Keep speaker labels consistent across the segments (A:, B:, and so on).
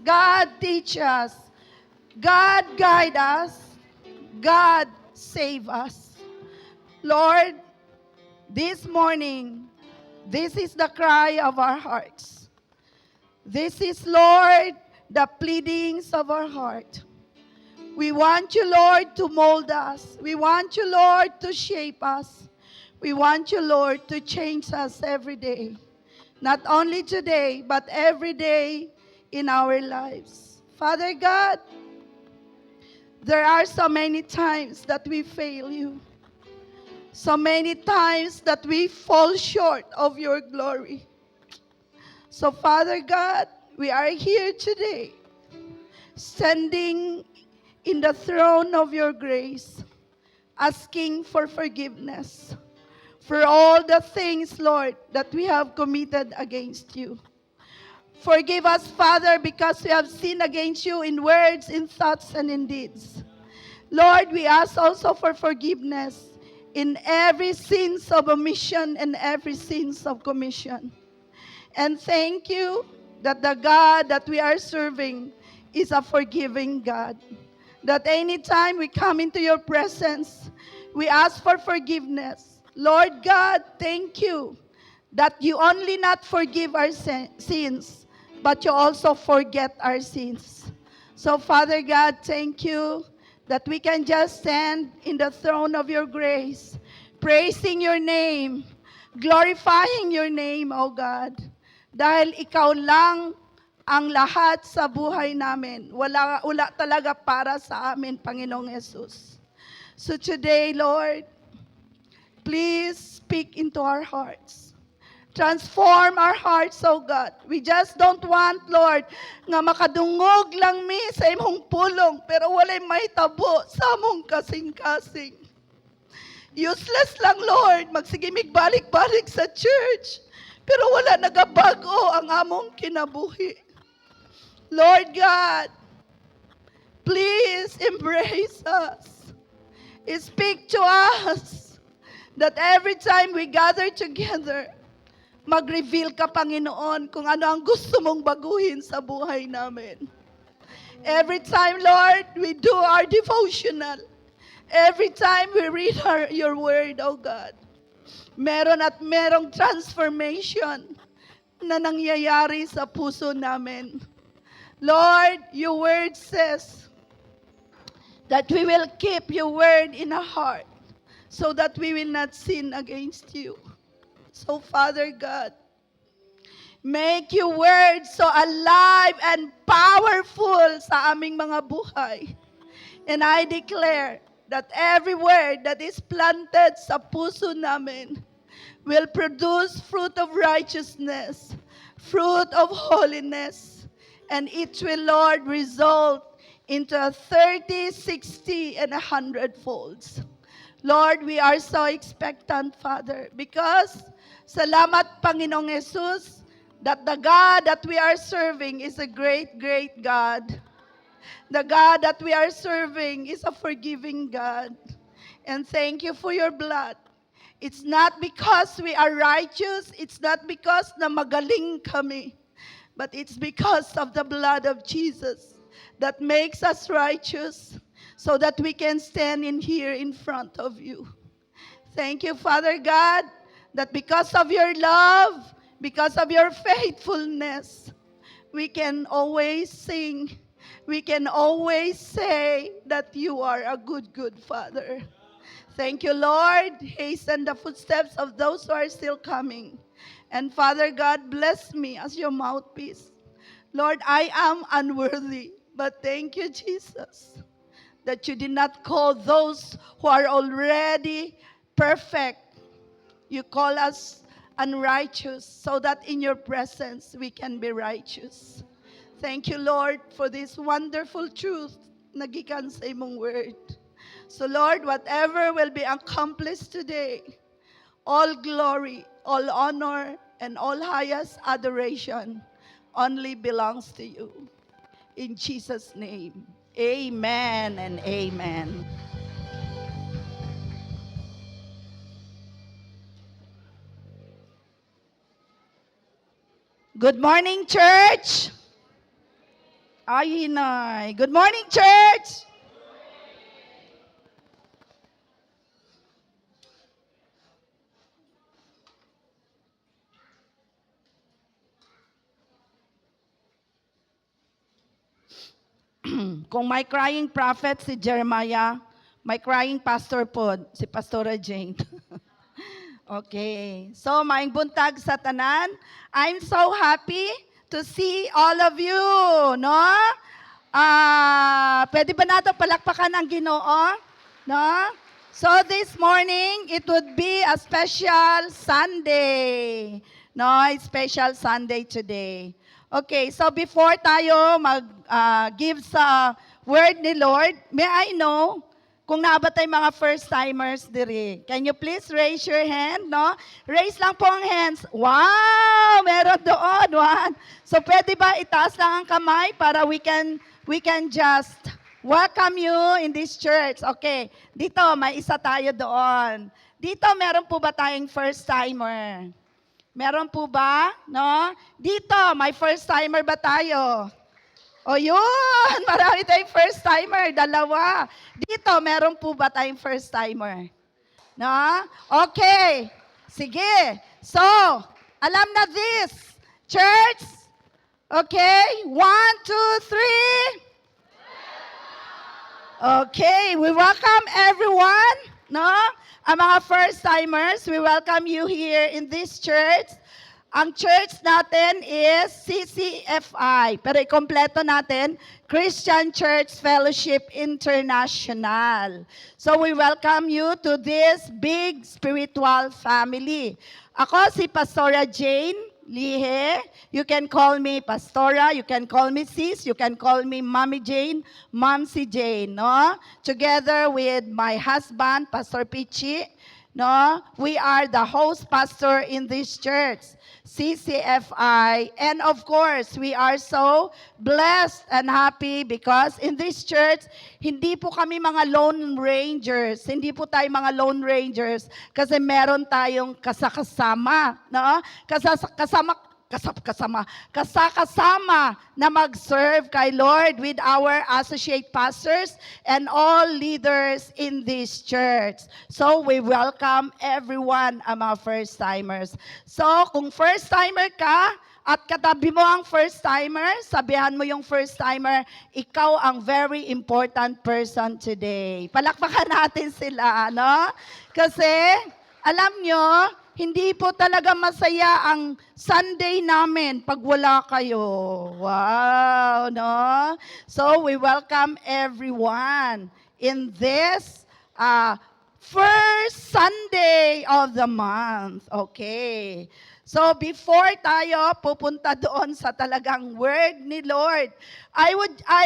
A: God teach us. God guide us. God save us. Lord, this morning, this is the cry of our hearts. This is, Lord, the pleadings of our heart. We want you, Lord, to mold us. We want you, Lord, to shape us. We want you, Lord, to change us every day. Not only today, but every day in our lives. Father God, there are so many times that we fail you. So many times that we fall short of your glory. So Father God, we are here today, standing in the throne of your grace, asking for forgiveness for all the things, Lord, that we have committed against you. Forgive us, Father, because we have sinned against you in words, in thoughts, and in deeds. Lord, we ask also for forgiveness in every sins of omission and every sins of commission. And thank you that the God that we are serving is a forgiving God. That anytime we come into your presence, we ask for forgiveness. Lord God, thank you that you only not forgive our sins, but you also forget our sins. So Father God, thank you that we can just stand in the throne of your grace, praising your name, glorifying your name, O God. Dahil ikaw lang ang lahat sa buhay namin. Wala talaga para sa amin, Panginoong Yesus. So today, Lord, please speak into our hearts. Transform our hearts, oh God. We just don't want, Lord, nga makadungog lang mi sa imong pulong, pero walay may tabo sa among kasing-kasing. Useless lang, Lord, magsigimig balik-balik sa church, pero wala nagabago ang among kinabuhi. Lord God, please embrace us. Speak to us that every time we gather together, mag-reveal ka, Panginoon, kung ano ang gusto mong baguhin sa buhay namin. Every time, Lord, we do our devotional. Every time we read your word, oh God, meron at merong transformation na nangyayari sa puso namin. Lord, your word says that we will keep your word in our heart so that we will not sin against you. So, Father God, make your word so alive and powerful sa aming mga buhay. And I declare that every word that is planted sa puso namin will produce fruit of righteousness, fruit of holiness, and it will, Lord, result into 30, 60, and 100 folds. Lord, we are so expectant, Father, because salamat, Panginoong Jesus, that the God that we are serving is a great, great God. The God that we are serving is a forgiving God. And thank you for your blood. It's not because we are righteous, it's not because na magaling kami, but it's because of the blood of Jesus that makes us righteous so that we can stand in here in front of you. Thank you, Father God, that because of your love, because of your faithfulness, we can always sing, we can always say that you are a good, good Father. Thank you, Lord. Hasten the footsteps of those who are still coming. And Father God, bless me as your mouthpiece. Lord, I am unworthy, but thank you, Jesus, that you did not call those who are already perfect. You call us unrighteous so that in your presence we can be righteous. Thank you, Lord, for this wonderful truth na gikan sa imong word. So, Lord, whatever will be accomplished today, all glory, all honor, and all highest adoration only belongs to you. In Jesus' name, amen and amen. Good morning, church. Ay, hinay. Good morning, church! Kung may crying prophet si Jeremiah, may crying pastor po, si Pastora Jane. Okay. So, maing buntag sa tanan. I'm so happy to see all of you, no? Pwede ba nato palakpakan ang Ginoo? No? So, this morning, it would be a special Sunday. No, it's special Sunday today. Okay, so before tayo mag-give sa word ni Lord, may I know kung nabatay mga first-timers diri. Can you please raise your hand, no? Raise lang po ang hands. Wow! Meron doon, one. So pwede ba itaas lang ang kamay para we can just welcome you in this church. Okay, dito may isa tayo doon. Dito meron po ba tayong first-timer? Meron po ba? No? Dito, may first-timer ba tayo? O yun, marami tayong first-timer, dalawa. Dito, meron po ba tayong first-timer? No? Okay, sige. So, alam na this. Church, okay, 1, 2, 3. Okay, we welcome everyone. No? Ang mga first-timers, we welcome you here in this church. Ang church natin is CCFI, pero ikompleto natin, Christian Church Fellowship International. So we welcome you to this big spiritual family. Ako si Pastora Jane Lihe. You can call me Pastora, you can call me Sis, you can call me Mommy Jane, Momsy Jane, no? Together with my husband, Pastor Pichi, no? We are the host pastor in this church, CCFI. And of course, we are so blessed and happy because in this church, hindi po kami mga lone rangers. Hindi po tayo mga lone rangers kasi meron tayong kasakasama, no? Kasakasama na mag-serve kay Lord with our associate pastors and all leaders in this church. So we welcome everyone, ang mga first-timers. So kung first-timer ka at katabi mo ang first-timer, sabihan mo yung first-timer, ikaw ang very important person today. Palakpakan natin sila, no? Kasi alam nyo, hindi po talaga masaya ang Sunday namin pag wala kayo. Wow, no? So we welcome everyone in this first Sunday of the month. Okay. So before tayo pupunta doon sa talagang word ni Lord, I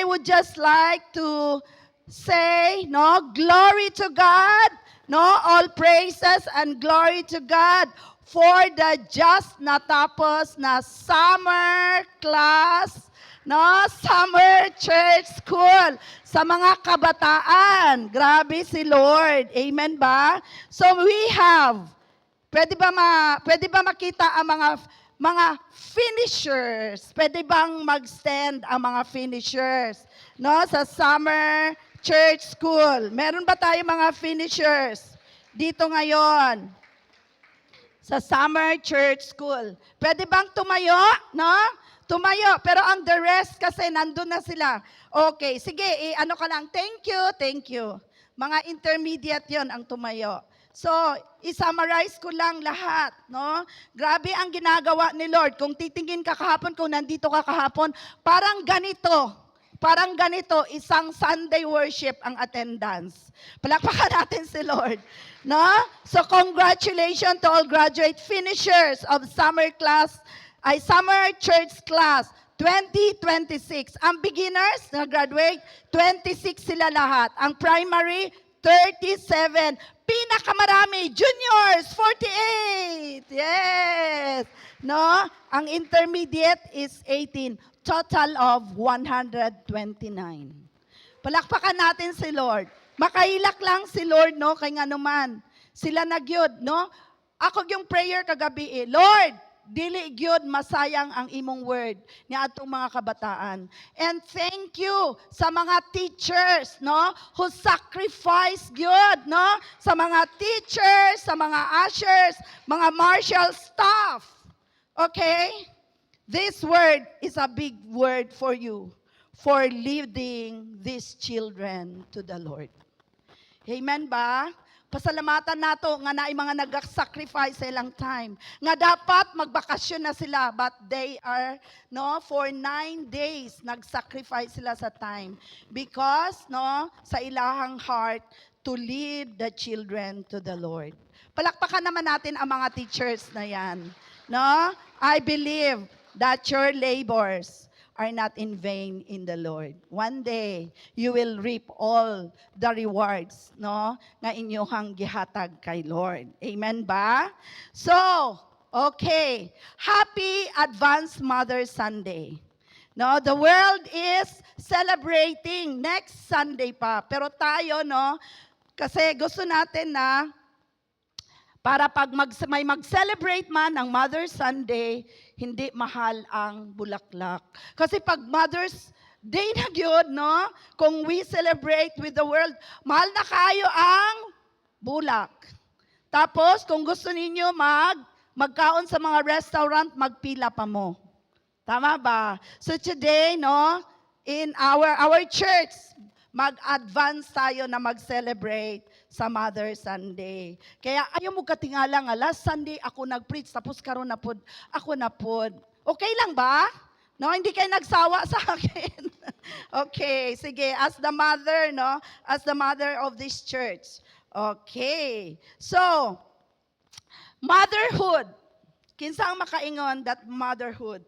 A: would just like to say, no, glory to God. No, all praises and glory to God for the just natapos na summer class, no, summer church school sa mga kabataan. Grabe si Lord. Amen ba? So we have, pwede ba makita ang mga finishers? Pwede bang mag-stand ang mga finishers, no, sa summer church school? Meron ba tayo mga finishers dito ngayon sa summer church school? Pwede bang tumayo, no? Tumayo, pero ang the rest kasi nandun na sila. Okay, sige, ano ka lang, thank you. Mga intermediate yon ang tumayo. So, i-summarize ko lang lahat, no? Grabe ang ginagawa ni Lord. Kung titingin ka kahapon, kung nandito ka kahapon, parang ganito, isang Sunday worship ang attendance. Palakpakan natin si Lord. No? So congratulations to all graduate finishers of summer church class 2026. Ang beginners na graduate, 26 sila lahat. Ang primary, 37. Pinakamarami, juniors, 48. Yes. No? Ang intermediate is 18. Total of 129. Palakpakan natin si Lord. Makailak lang si Lord, no? Kaya nga naman, sila nagyod, no? Ako yung prayer kagabi, Lord, dili gyud masayang ang imong word ni atong mga kabataan. And thank you sa mga teachers, no, who sacrifice gyud, no, sa mga teachers, sa mga ushers, mga martial staff. Okay? This word is a big word for you, for leading these children to the Lord. Amen ba? Pasalamatan nato nga naay mga nag-sacrifice sa ilang time. Nga dapat magbakasyon na sila, but they are, no, for 9 days nag-sacrifice sila sa time. Because, no, sa ilahang heart to lead the children to the Lord. Palakpakan naman natin ang mga teachers na yan. No? I believe that your labors are not in vain in the Lord. One day, you will reap all the rewards, no, nga inyohang gihatag kay Lord. Amen ba? So, okay. Happy Advanced Mother's Sunday. No, the world is celebrating next Sunday pa. Pero tayo, no, kasi gusto natin na para pag may mag-celebrate man ng Mother's Sunday, hindi mahal ang bulaklak. Kasi pag Mother's Day na yun, no? Kung we celebrate with the world, mahal na kayo ang bulak. Tapos, kung gusto ninyo magkaon sa mga restaurant, magpila pa mo. Tama ba? So today, no, in our church, mag-advance tayo na mag-celebrate sa Mother's Sunday. Kaya ayaw mo katingala nga, last Sunday ako nag-preach, tapos karon na pod, ako na pod. Okay lang ba? No, hindi kayo nagsawa sa akin. Okay, sige, as the mother, no, as the mother of this church. Okay, so, motherhood. Kinsa ang makaingon that motherhood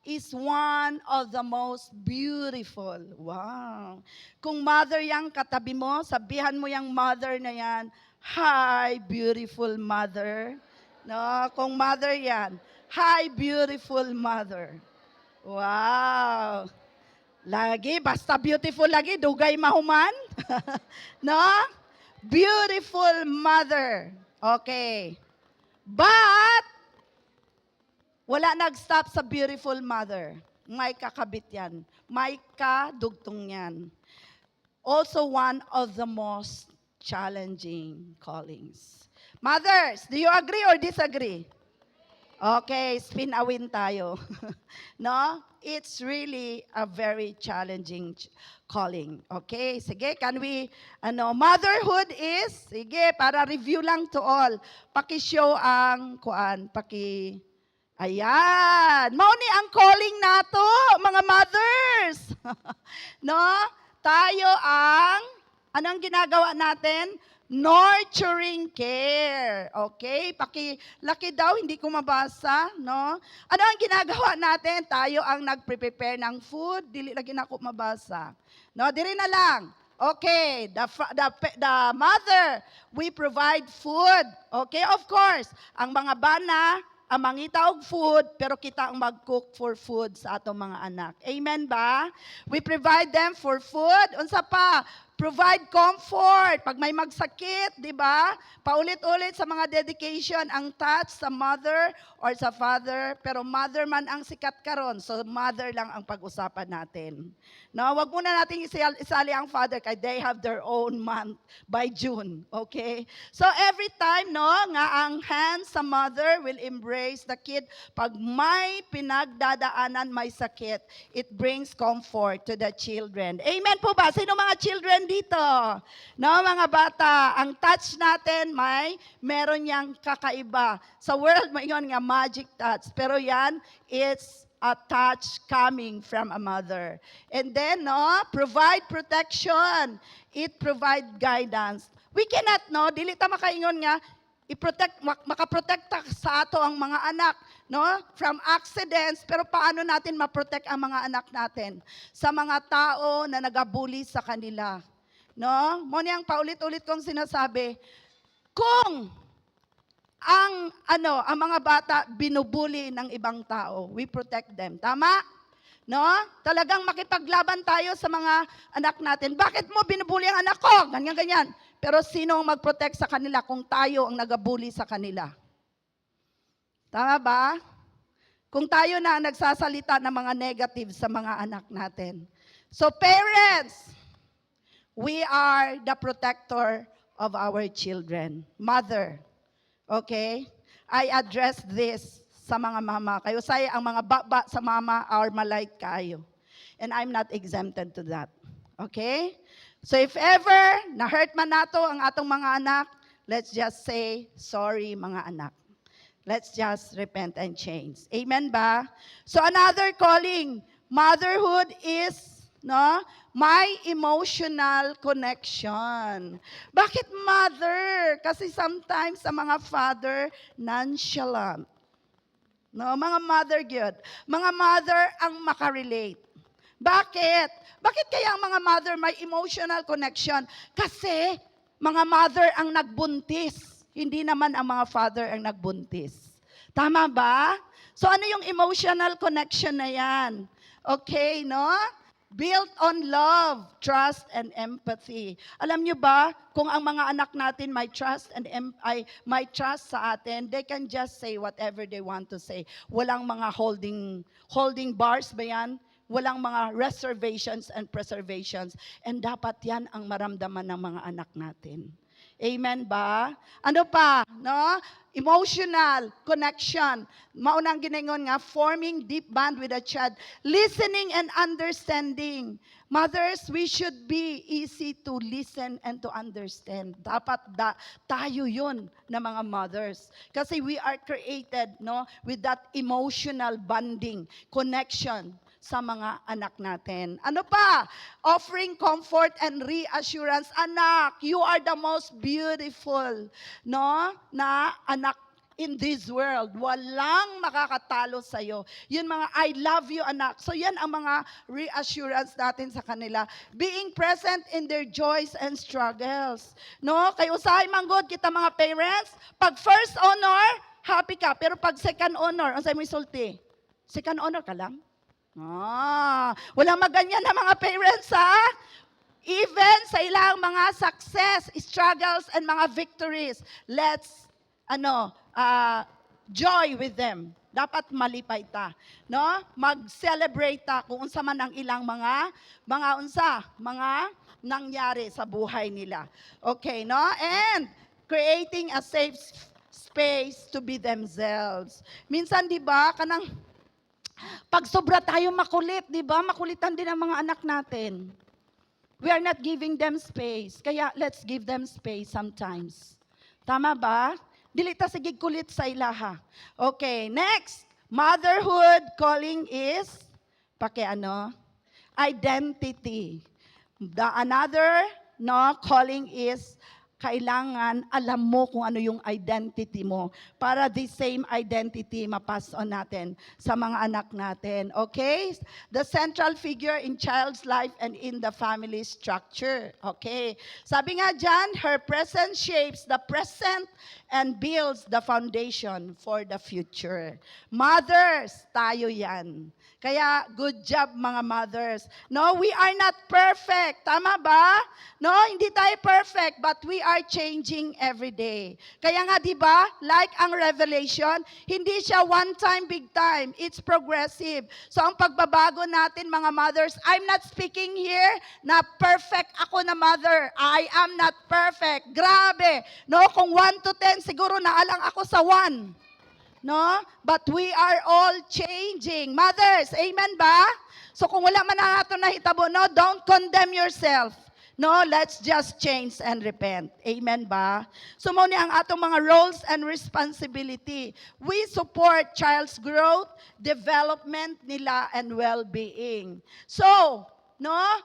A: is one of the most beautiful. Wow. Kung mother yang katabi mo, sabihan mo yang mother na yan, hi, beautiful mother. No, kung mother yan, hi, beautiful mother. Wow. Lagi, basta beautiful lagi, dugay mahuman. No? Beautiful mother. Okay. But, wala nag-stop sa beautiful mother. May kakabit yan. May kadugtong yan. Also one of the most challenging callings. Mothers, do you agree or disagree? Okay, spin a win tayo. No? It's really a very challenging calling. Okay, sige, can we, motherhood is, sige, para review lang to all. Paki-show ang, ayan. Mao ni ang calling nato, mga mothers. No? Tayo ang, anong ginagawa natin? Nurturing care. Okay? Pakilaki daw, hindi ko mabasa. No? Ano ang ginagawa natin? Tayo ang nag-prepare ng food. Dili lagi na ako mabasa. No? Diri na lang. Okay, the mother, we provide food. Okay, of course. Ang mga bana, ang mangita og food, pero kita ang mag-cook for food sa atong mga anak. Amen ba? We provide them for food. Unsa pa? Provide comfort. Pag may magsakit, di ba? Paulit-ulit sa mga dedication, ang touch sa mother or sa father, pero mother man ang sikat karon, so mother lang ang pag-usapan natin. No, wag muna nating isali ang father kay they have their own month by June, okay? So every time, no, nga ang hands sa mother will embrace the kid. Pag may pinagdadaanan, may sakit, it brings comfort to the children. Amen po ba? Sino mga children dito? No, mga bata, ang touch natin meron yang kakaiba. Sa world, maingon nga magic touch. Pero yan, it's a touch coming from a mother. And then, no, provide protection. It provide guidance. We cannot, no, dili ta makaingon nga, makaprotekta sa ato ang mga anak, no, from accidents, pero paano natin maprotect ang mga anak natin sa mga tao na nagabuli sa kanila? No? Mo niyang paulit-ulit kong sinasabi, kung ang mga bata binubuli ng ibang tao, we protect them. Tama? No? Talagang makipaglaban tayo sa mga anak natin. Bakit mo binubuli ang anak ko? Ganyan. Pero sino ang mag-protect sa kanila kung tayo ang nagabuli sa kanila? Tama ba? Kung tayo na ang nagsasalita ng mga negative sa mga anak natin. So parents, we are the protector of our children. Mother, okay? I address this sa mga mama. Kayo say ang mga baba sa mama are malait kayo. And I'm not exempted to that. Okay? So if ever na-hurt man nato ang atong mga anak, let's just say, sorry mga anak. Let's just repent and change. Amen ba? So another calling, motherhood is my emotional connection. Bakit mother? Kasi sometimes sa mga father, nonchalant. No, mga mother good. Mga mother ang makarelate. Bakit? Bakit kaya ang mga mother may emotional connection? Kasi mga mother ang nagbuntis. Hindi naman ang mga father ang nagbuntis. Tama ba? So ano yung emotional connection na yan? Okay, no? Built on love, trust, and empathy. Alam nyo ba, kung ang mga anak natin may trust may trust sa atin, they can just say whatever they want to say. Walang mga holding bars ba yan? Walang mga reservations and preservations. And dapat yan ang maramdaman ng mga anak natin. Amen ba? Ano pa? No? Emotional connection. Maunang giningon nga, forming deep bond with a child. Listening and understanding. Mothers, we should be easy to listen and to understand. Dapat tayo yun na mga mothers. Kasi we are created with that emotional bonding, connection sa mga anak natin. Ano pa? Offering comfort and reassurance. Anak, you are the most beautiful, na anak in this world. Walang makakatalo sa iyo. Yun mga I love you anak. So yan ang mga reassurance natin sa kanila. Being present in their joys and struggles. Kay usahay manggod kita mga parents, pag first honor, happy ka. Pero pag second honor, ang sa'yo mo isulti? Second honor ka lang? Walang maganyan na mga parents, ha? Even sa ilang mga success, struggles, and mga victories, let's, joy with them. Dapat malipay ta, mag-celebrate ta kung unsa man ang ilang mga nangyari sa buhay nila. Okay, And creating a safe space to be themselves. Minsan, di ba, pag sobra tayo makulit, di ba? Makulitan din ang mga anak natin. We are not giving them space. Kaya let's give them space sometimes. Tama ba? Dili ta sige kulit sa ilaha. Okay, next. Motherhood calling is, identity. Another calling is, kailangan alam mo kung ano yung identity mo para the same identity mapass on natin sa mga anak natin. Okay? The central figure in child's life and in the family structure. Okay? Sabi nga dyan, her presence shapes the present and builds the foundation for the future. Mothers, tayo yan. Kaya, good job mga mothers. We are not perfect. Tama ba? Hindi tayo perfect, but we are changing every day. Kaya nga, di ba, like ang revelation, hindi siya one time, big time. It's progressive. So, ang pagbabago natin, mga mothers, I'm not speaking here na perfect ako na mother. I am not perfect. Grabe. Kung 1 to 10, siguro naalang ako sa 1. But we are all changing. Mothers, amen ba? So kung wala man na nato nahitabo, don't condemn yourself. Let's just change and repent. Amen ba? So muna ang atong mga roles and responsibility. We support child's growth, development nila, and well-being. So,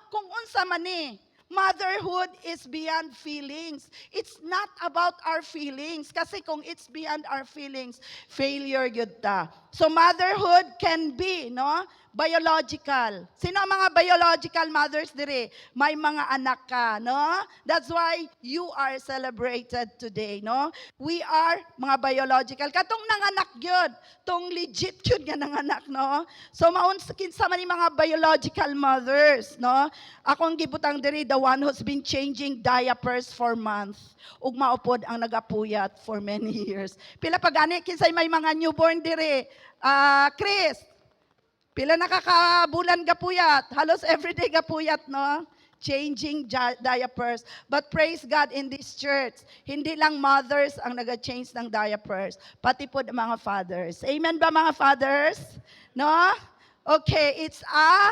A: kung unsa man ni, motherhood is beyond feelings. It's not about our feelings. Kasi kung it's beyond our feelings, failure yun ta. So motherhood can be, biological. Sino ang mga biological mothers dire? May mga anak ka, That's why you are celebrated today, We are mga biological. Katong nanganak yun. Tong legit yun nga nanganak, So kinsa man yung mga biological mothers, Akong gibutang dire, the one who's been changing diapers for months. Ug maupod ang nagapuyat for many years. Pila pa gani kinsay may mga newborn dire. Chris, pila nakakabulan gapuyat, halos everyday gapuyat, no? Changing diapers. But praise God, in this church, hindi lang mothers ang nag-change ng diapers, pati po mga fathers. Amen ba mga fathers? No? Okay, it's a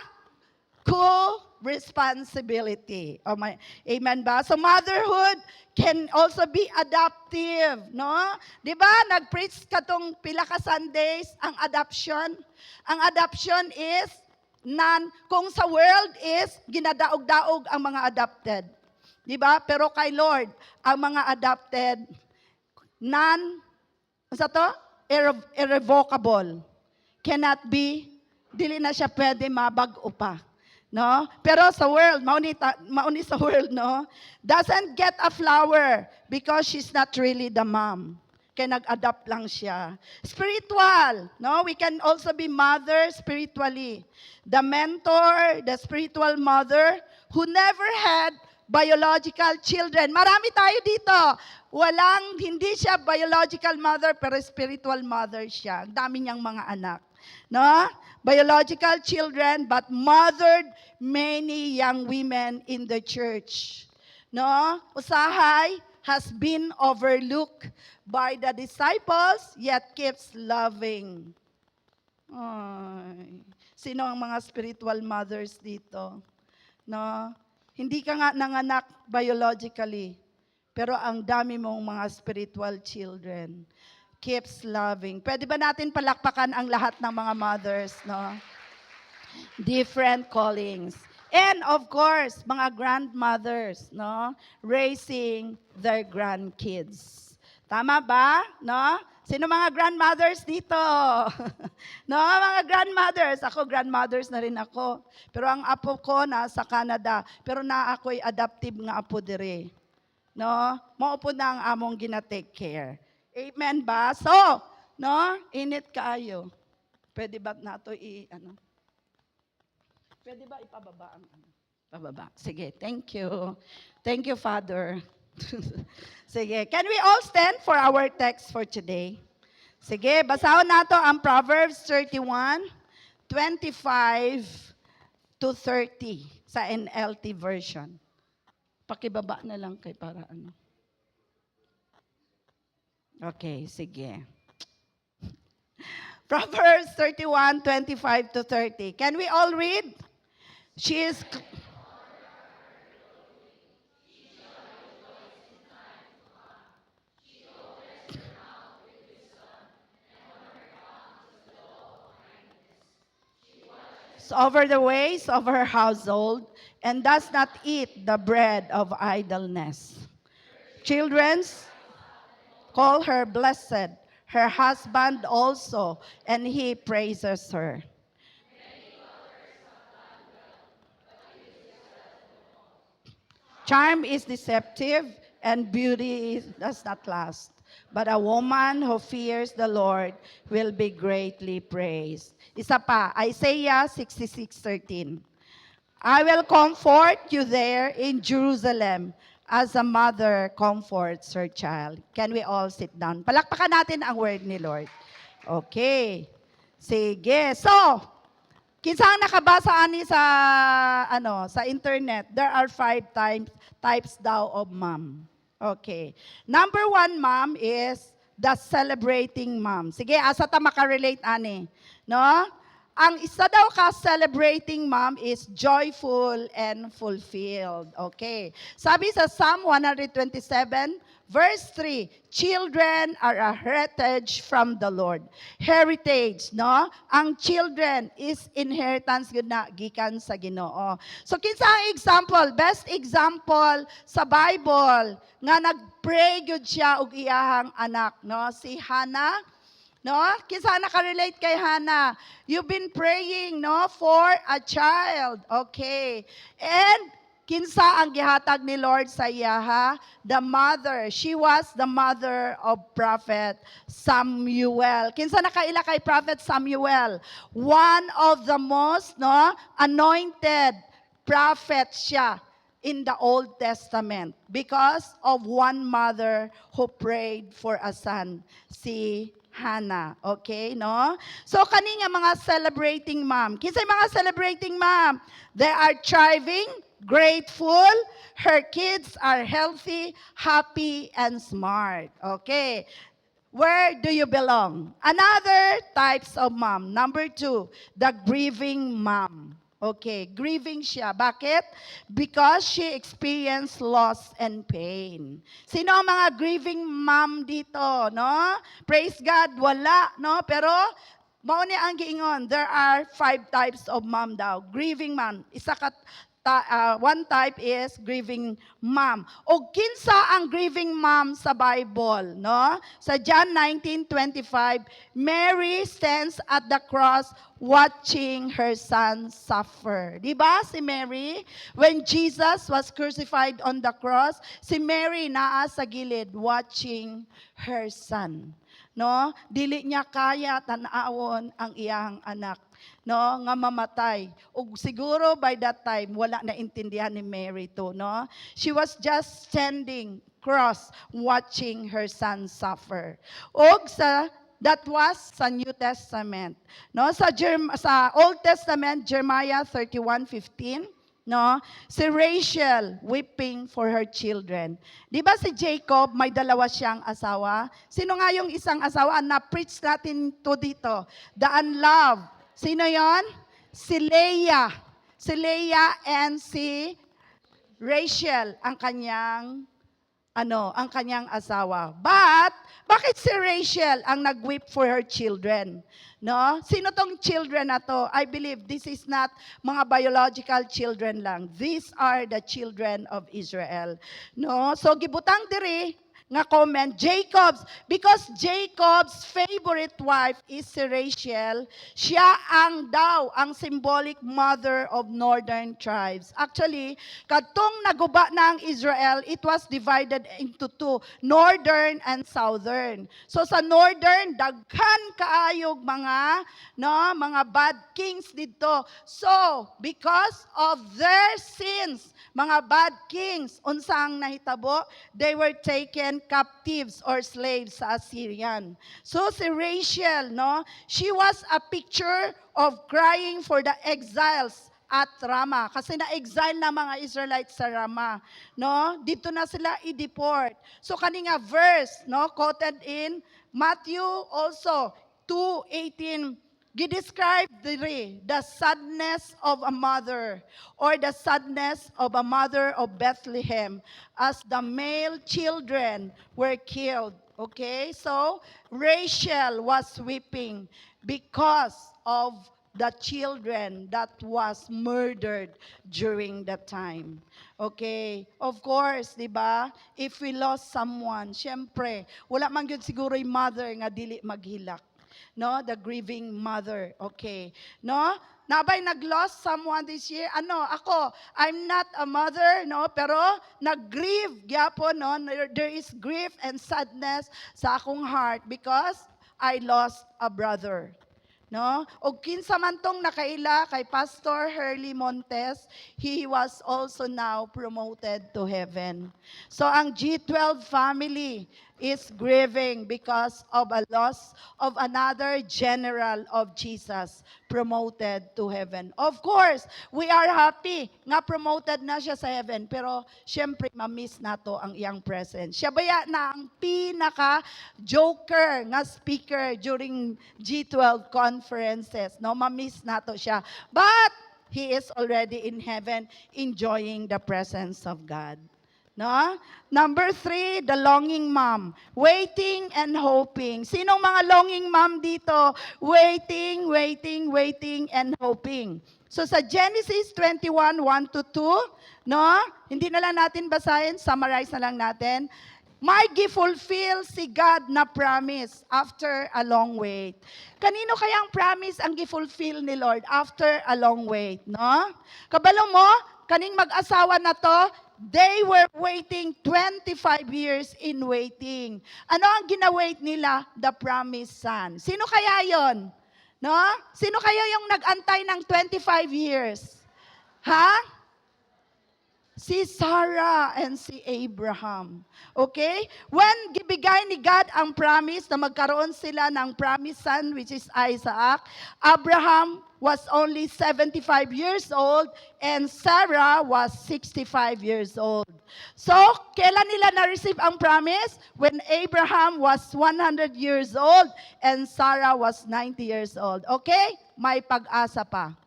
A: co-responsibility. Oh my, amen ba? So motherhood can also be adoptive, no? 'Di ba? Nag-preach katong pila ka Sundays ang adoption. Ang adoption is kung sa world is ginadaog-daog ang mga adopted. 'Di ba? Pero kay Lord, ang mga adopted sa to? Irrevocable. Cannot be, dili na siya pwede mabag-o pa. No? Pero sa world, mauni sa world, no? Doesn't get a flower because she's not really the mom. Kaya nag-adopt lang siya. Spiritual, no? We can also be mother spiritually. The mentor, the spiritual mother who never had biological children. Marami tayo dito. Hindi siya biological mother, pero spiritual mother siya. Ang dami niyang mga anak. No? Biological children, but mothered many young women in the church. No? Usahay has been overlooked by the disciples, yet keeps loving. Ay, sino ang mga spiritual mothers dito? No? Hindi ka nga nanganak biologically, pero ang dami mong mga spiritual children. Keeps loving. Pwede ba natin palakpakan ang lahat ng mga mothers, no? Different callings. And of course, mga grandmothers, no? Raising their grandkids. Tama ba? No? Sino mga grandmothers dito? No, mga grandmothers. Ako, grandmothers na rin ako. Pero ang apo ko nasa Canada. Pero ako'y adoptive nga apo dire. No? Maupo na ang among gina-take care. Amen ba? So, no? Init kaayo. Pwede ba nato Pwede ba ipababa ang Pababa. Sige, thank you. Thank you, Father. Sige, can we all stand for our text for today? Sige, basahon nato ang Proverbs 31, 25 to 30 sa NLT version. Pakibaba na lang kay para ano. Okay, sige. Proverbs 31, 25 to 30. Can we all read? She is... over the ways of her household, and does not eat the bread of idleness. Children's call her blessed, her husband also, and he praises her. Charm is deceptive, and beauty does not last. But a woman who fears the Lord will be greatly praised. Isa pa, Isaiah 66:13. I will comfort you there in Jerusalem as a mother comforts her child. Can we all sit down? Palakpakan natin ang word ni Lord. Okay. Sige. So, kinsang nakabasa ani sa internet, there are 5 types daw of mom. Okay. Number 1 mom is the celebrating mom. Sige, asa ta makarelate ani, no? Ang isa daw ka celebrating mom is joyful and fulfilled. Okay. Sabi sa Psalm 127, verse 3, children are a heritage from the Lord. Heritage, no? Ang children is inheritance gud na gikan sa Ginoo. So kinsa ang example, best example sa Bible nga nagpray gud siya og iyahang anak, no? Si Hannah. No? Kinsa nakarelate kay Hannah? You've been praying, no, for a child. Okay. And kinsa ang gihatag ni Lord sa iya, the mother. She was the mother of Prophet Samuel. Kinsa nakaila kay Prophet Samuel? One of the most, no, anointed prophets siya in the Old Testament because of one mother who prayed for a son, si Hannah. Okay, no? So, kani nga mga celebrating mom. Kinsay mga celebrating mom? They are thriving, grateful, her kids are healthy, happy, and smart. Okay. Where do you belong? Another types of mom. Number 2, the grieving mom. Okay, grieving siya. Bakit? Because she experienced loss and pain. Sino ang mga grieving mom dito, no? Praise God, wala, no? Pero mao ni ang giingon, there are 5 types of mom daw. Grieving mom. One type is grieving mom. O kinsa ang grieving mom sa Bible, no? Sa John 19:25, Mary stands at the cross watching her son suffer. Di ba si Mary? When Jesus was crucified on the cross, si Mary naa sa gilid watching her son. No? Dili niya kaya tan-awon ang iyang anak, no, nga mamatay. Ug siguro by that time wala na intindihan ni Mary to, no? She was just standing cross watching her son suffer. Ug that was sa New Testament, no? Sa Old Testament, Jeremiah 31:15, no? Si Rachel weeping for her children. Di ba si Jacob may dalawa siyang asawa? Sino nga yung isang asawa? Na-preach natin to dito. The unloved. Sino yon? Si Leah. Si Leah and si Rachel ang kanyang ang kanyang asawa. But bakit si Rachel ang nag-weep for her children? No? Sino tong children na to? I believe this is not mga biological children lang. These are the children of Israel. No? So gibutang diri nga comment, because Jacob's favorite wife is si Rachel, siya ang symbolic mother of northern tribes. Actually, kadtong naguba na ang Israel, it was divided into 2, northern and southern. So sa northern, daghan kaayog mga bad kings dito. So, because of their sins, mga bad kings, unsang nahitabo, they were taken captives or slaves sa Assyrian. So si Rachel, no, she was a picture of crying for the exiles at Ramah. Kasi na-exile na mga Israelites sa Ramah, no? Dito na sila i-deport. So kani nga verse, no, quoted in Matthew also 2:18, gidescribe the sadness of a mother or the sadness of a mother of Bethlehem as the male children were killed. Okay, so Rachel was weeping because of the children that was murdered during that time. Okay, of course, di ba? If we lost someone, syempre, wala man gyud siguro yung mother nga dili maghilak. No, the grieving mother. Okay. No? Nabay nag-lost someone this year? Ako, I'm not a mother, no, pero nag-grieve gyapon, no. There is grief and sadness sa akong heart because I lost a brother. No? O kinsa man tong nakaila kay Pastor Hurley Montes, he was also now promoted to heaven. So ang G12 family is grieving because of a loss of another general of Jesus promoted to heaven. Of course, we are happy nga promoted na siya sa heaven, pero syempre ma-miss nato ang iyang presence. Siya baya na ang pinaka-joker nga speaker during G12 conferences. No, ma-miss nato siya. But he is already in heaven enjoying the presence of God. No? Number 3, the longing mom. Waiting and hoping. Sinong mga longing mom dito? Waiting, waiting, waiting, and hoping. So sa Genesis 21:1-2, no? Hindi na lang natin basahin, summarize na lang natin. May gifulfill si God na promise after a long wait. Kanino kayang promise ang gifulfill ni Lord after a long wait, no? Kabalo mo, kaning mag-asawa na to, they were waiting 25 years in waiting. Ano ang ginawait nila? The promised son. Sino kaya yon? No? Sino kaya yung nag-antay ng 25 years? Ha? Si Sarah and si Abraham. Okay? When gibigay ni God ang promise na magkaroon sila ng promised son, which is Isaac, Abraham was only 75 years old and Sarah was 65 years old. So, kailan nila na-receive ang promise? When Abraham was 100 years old and Sarah was 90 years old. Okay? May pag-asa pa.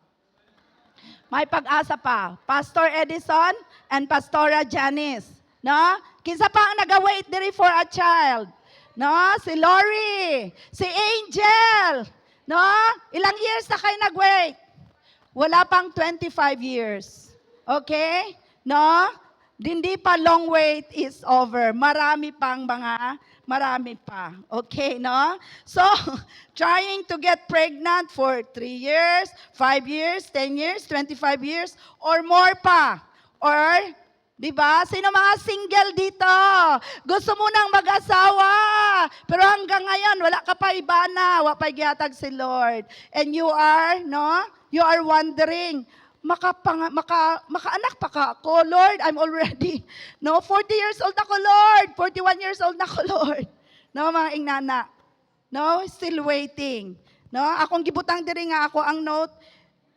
A: May pag-asa pa. Pastor Edison and Pastora Janice. No? Kinsa pa ang nag-wait diri for a child? No? Si Lori. Si Angel. No? Ilang years na kayo nag-wait? Wala pang 25 years. Okay? No? Hindi pa long wait is over. Marami pa. Okay, no? So, trying to get pregnant for 3 years, 5 years, 10 years, 25 years, or more pa. Or, di ba? Sino mga single dito? Gusto mo nang mag-asawa. Pero hanggang ngayon, wala ka pa ibana. Wala pa gihatag si Lord. And you are, no? You are wondering, makaanak pa ka ako, Lord, I'm already, 40 years old ako, Lord, 41 years old na ako, Lord. No, mga ingnana. No, still waiting. No, akong gibutang diri nga ako ang note,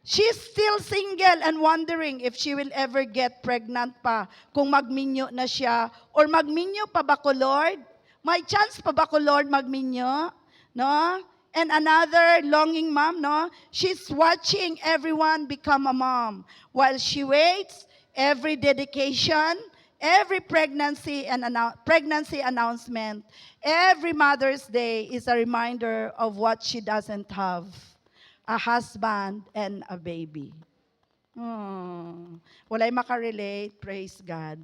A: she's still single and wondering if she will ever get pregnant pa, kung magminyo na siya, or magminyo pa ba ko, Lord? May chance pa ba ko, Lord, magminyo? No? And another longing mom, no? She's watching everyone become a mom. While she waits, every dedication, every pregnancy announcement, every Mother's Day is a reminder of what she doesn't have, a husband and a baby. Walay makarelate, praise God.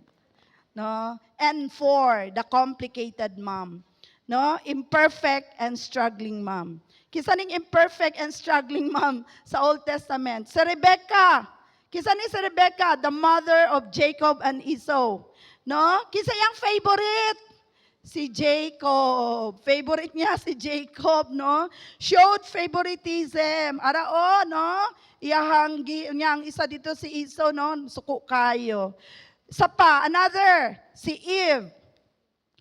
A: No? And 4, the complicated mom. No, imperfect and struggling mom. Kisa ning imperfect and struggling mom sa Old Testament. Si Rebecca. Kisa ni si Rebecca, the mother of Jacob and Esau. No? Kisa yang favorite. Si Jacob. Favorite niya si Jacob, no? Showed favoritism. Arao, no? Niyang isa dito si Esau, no? Suko kayo. Isa pa, another, si Eve.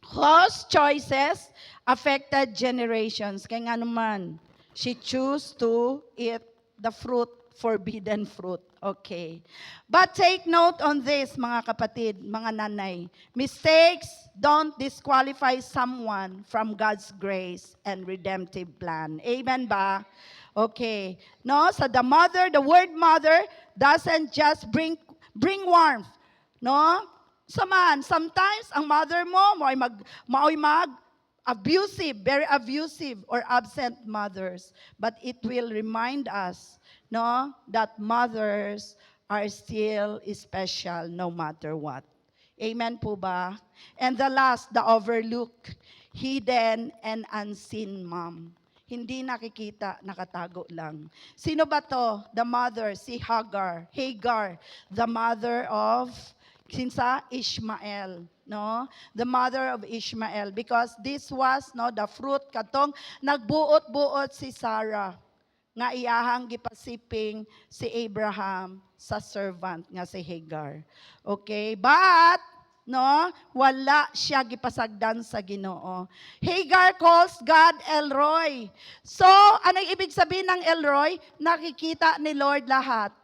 A: Whose choices affected generations. Kaya nga naman, she chose to eat the fruit, forbidden fruit. Okay. But take note on this, mga kapatid, mga nanay. Mistakes don't disqualify someone from God's grace and redemptive plan. Amen ba? Okay. No, so the word mother doesn't just bring warmth. No? Sometimes ang mother mo mao'y abusive, very abusive or absent mothers. But it will remind us, no, that mothers are still special no matter what. Amen po ba? And the last, the overlooked, hidden and unseen mom. Hindi nakikita, nakatago lang. Sino ba to? The mother, si Hagar, the mother of Ishmael, no? The mother of Ishmael, because this was, no, the fruit katong nagbuot-buot si Sarah nga iyahang gipasiping si Abraham sa servant nga si Hagar. Okay, but no, wala siya gipasagdan sa Ginoo. Hagar calls God El Roi. So, ano ibig sabihin ng El Roi? Nakikita ni Lord lahat.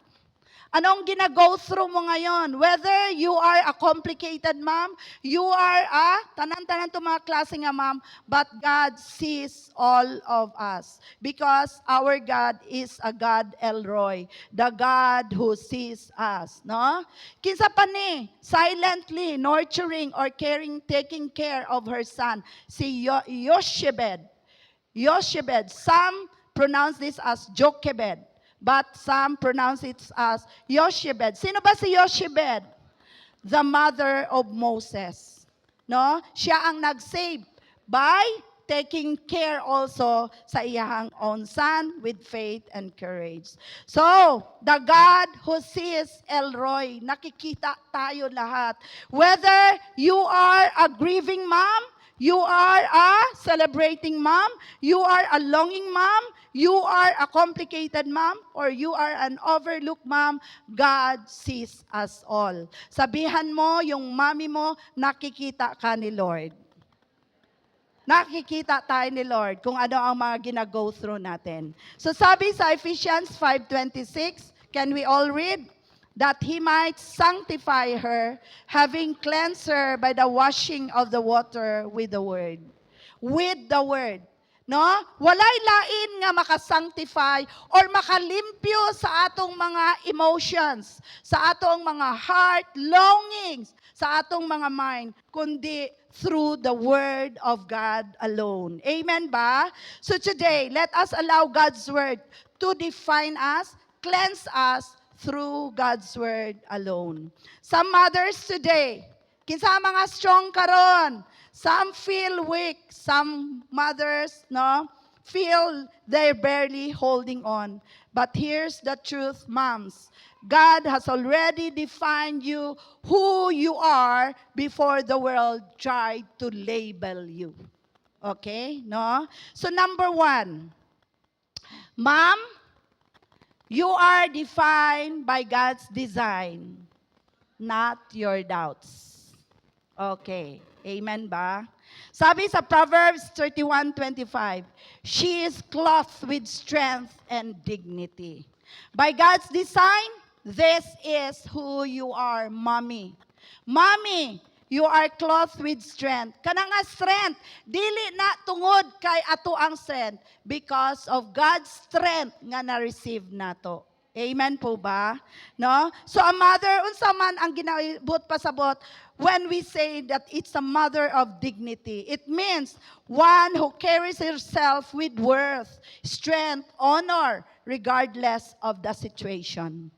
A: Anong gina-go through mo ngayon? Whether you are a complicated mom, you are a, tanan-tanan to mga klase nga mom, but God sees all of us. Because our God is a God El Roi, the God who sees us. No? Kinsa pa ni, silently nurturing or taking care of her son, si Yoshebed. Some pronounce this as Jochebed. But some pronounce it as Yoshebed. Sino ba si Yoshebed? The mother of Moses. No? Siya ang nag-save by taking care also sa iyahang own son with faith and courage. So, the God who sees El Roi, nakikita tayo lahat. Whether you are a grieving mom, You are a celebrating mom, you are a longing mom, you are a complicated mom, or you are an overlooked mom, God sees us all. Sabihan mo yung mommy mo, nakikita ka ni Lord. Nakikita tayo ni Lord kung ano ang mga gina-go through natin. So sabi sa Ephesians 5:26, can we all read? That He might sanctify her, having cleansed her by the washing of the water with the word. With the word. No? Walay lain nga makasanctify or makalimpyo sa atong mga emotions, sa atong mga heart longings, sa atong mga mind, kundi through the Word of God alone. Amen ba? So today, let us allow God's Word to define us, cleanse us through God's Word alone. Some mothers today, kinsa mga strong karon, some feel weak, some mothers, no, feel they're barely holding on. But here's the truth, moms. God has already defined you who you are before the world tried to label you. Okay? No? So number 1, mom, you are defined by God's design, not your doubts. Okay. Amen ba? Sabi sa Proverbs 31:25, she is clothed with strength and dignity. By God's design, this is who you are, mommy. Mommy, you are clothed with strength. Kana nga strength, dili na tungod kay ato ang strength because of God's strength nga na-receive nato. Amen po ba? No? So a mother, unsa man ang ginabot pasabot when we say that it's a mother of dignity. It means one who carries herself with worth, strength, honor, regardless of the situation.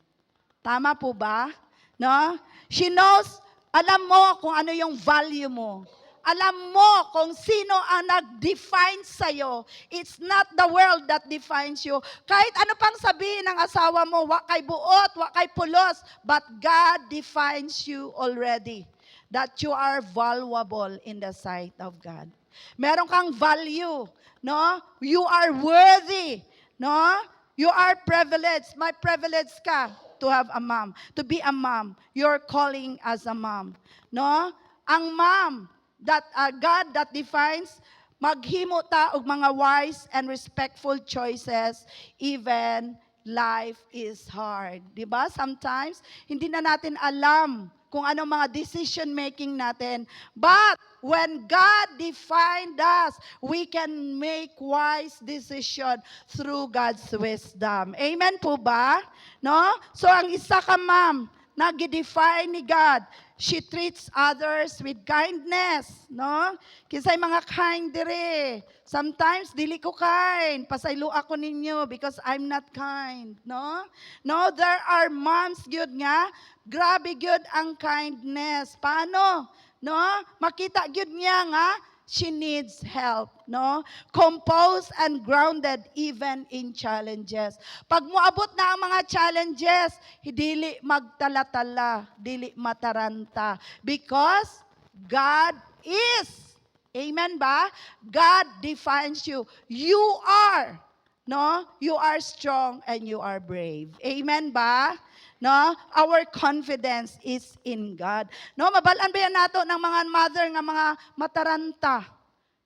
A: Tama po ba? No? She knows, alam mo kung ano yung value mo. Alam mo kung sino ang nag-define sa'yo. It's not the world that defines you. Kahit ano pang sabihin ng asawa mo, wa kay buot, wa kay pulos, but God defines you already. That you are valuable in the sight of God. Meron kang value, no? You are worthy, no? You are privileged. May privilege ka to have a mom, to be a mom. You're calling as a mom, no? Ang mom, that God that defines, maghimo ta og mga wise and respectful choices even life is hard. 'Di ba? Sometimes hindi na natin alam kung ano mga decision making natin. But when God defined us, we can make wise decision through God's wisdom. Amen po ba? No? So ang isa ka ma'am, nag-define ni God. She treats others with kindness, no? Kinsay mga kind dire. Sometimes dili ko kind, pasaylo ako ninyo because I'm not kind, no? No, there are moms gyud nga, grabe gyud ang kindness. Paano? No? Makita gyud niya nga she needs help, no? Composed and grounded even in challenges. Pag moabot na ang mga challenges, dili magtala-tala, dili mataranta. Because God is. Amen ba? God defines you. You are, no? You are strong and you are brave. Amen ba? No? Our confidence is in God. No, mabalaan ba yan nato ng mga mother nga mga mataranta?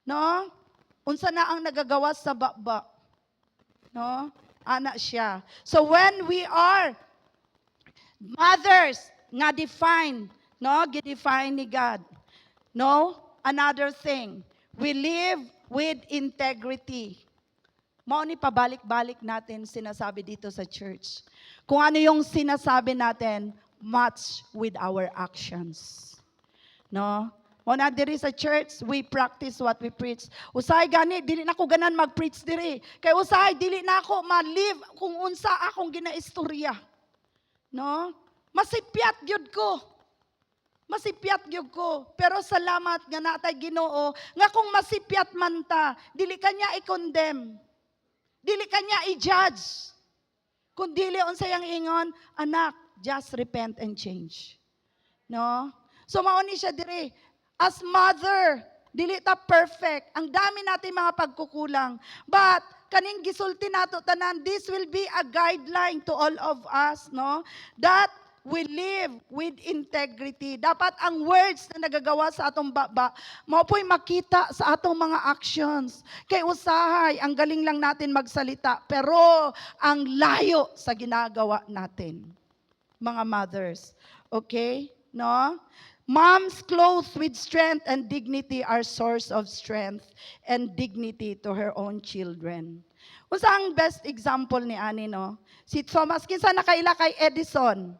A: No? Unsa na ang nagagawa sa baba? No? Ana siya. So when we are mothers nga define, no, gidefine ni God. No? Another thing, we live with integrity. Mao ni pabalik-balik natin sinasabi dito sa church. Kung ano yung sinasabi natin, match with our actions. No? Mao na diri sa church, we practice what we preach. Usahay gani, dili na ko ganan mag-preach diri. Kay usahay dili na ako ma-live kung unsa akong ginaistorya. No? Masipyat gyud ko. Masipyat gyud ko. Pero salamat nga natay Ginoo nga kung masipyat man ta, dili kanya i-condemn. Dili kanya i-judge. Kung dili unsay ang ingon, anak, just repent and change. No? So mao ni siya diri, as mother, Dili ta perfect. Ang dami natin mga pagkukulang. But, kaning gisulti nato tanan, this will be a guideline to all of us, no? That we live with integrity. Dapat ang words na nagagawa sa atong baba, mao po'y makita sa atong mga actions. Kay usahay, ang galing lang natin magsalita, pero ang layo sa ginagawa natin. Mga mothers. Okay? No? Moms clothed with strength and dignity are source of strength and dignity to her own children. Unsa ang best example ni ani, no? Si Thomas, kinsa nakaila kay Edison?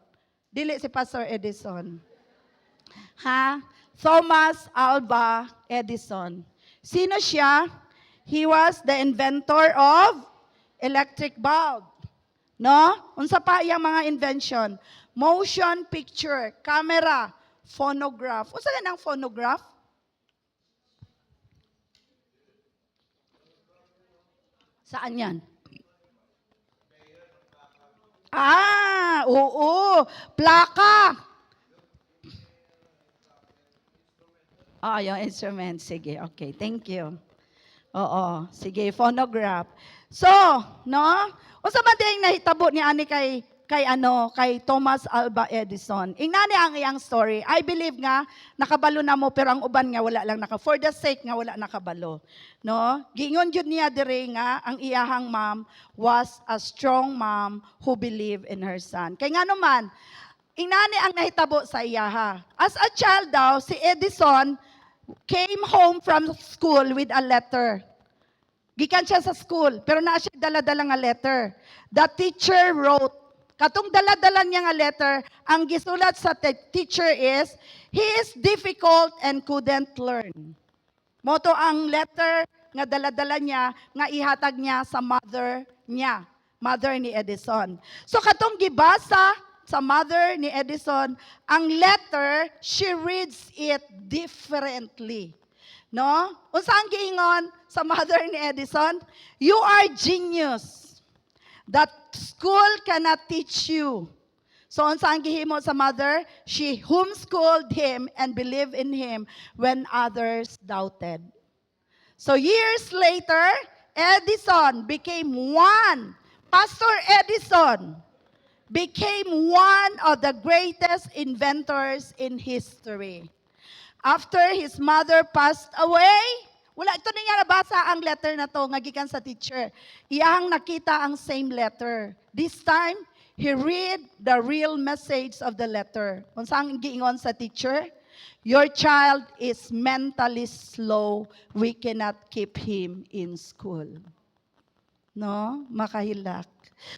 A: Dili si Pastor Edison. Ha? Thomas Alva Edison. Sino siya? He was the inventor of electric bulb. No? Unsa pa iyang mga invention? Motion picture, camera, phonograph. Unsa ganang phonograph? Saan yan? Oo. Plaka. Yung instrument. Sige, okay. Thank you. Oo. Sige, phonograph. So, no? Unsa man ding nahitabo ni ani kay Thomas Alva Edison. Ingani ang iyang story. I believe nga nakabalo na mo pero ang uban nga wala lang for the sake nga wala nakabalo. No? Giingon jud niya dire nga ang iyahang mom was a strong mom who believed in her son. Kay nga naman, ingani ang nahitabo sa iyaha. As a child daw, si Edison came home from school with a letter. Gikan siya sa school, pero naa siya dala-dala nga letter. The teacher wrote, katong dala-dala niya nga letter, ang gisulat sa teacher is, he is difficult and couldn't learn. Moto ang letter nga dala-dala niya, nga ihatag niya sa mother niya, mother ni Edison. So katong gibasa sa mother ni Edison, ang letter, she reads it differently. No? Unsa ang giingon sa mother ni Edison? You are genius. That school cannot teach you. So, unsa ang gihimo sa mother? She homeschooled him and believed in him when others doubted. So, years later, Edison became one. Pastor Edison became one of the greatest inventors in history. After his mother passed away, wala ito niya nabasa ang letter na to nga gikan sa teacher. Iyang nakita ang same letter. This time, he read the real message of the letter. Unsa ang giingon sa teacher? Your child is mentally slow. We cannot keep him in school. No? Makahilak.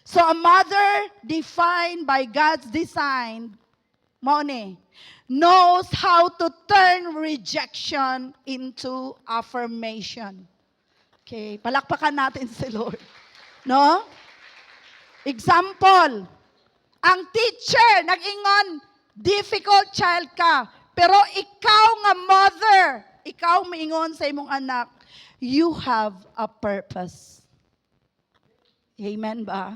A: So a mother defined by God's design, knows how to turn rejection into affirmation. Okay, palakpakan natin si Lord. No? Example, ang teacher nag-ingon, difficult child ka, pero ikaw nga mother, ikaw maingon sa imong anak, you have a purpose. Amen ba?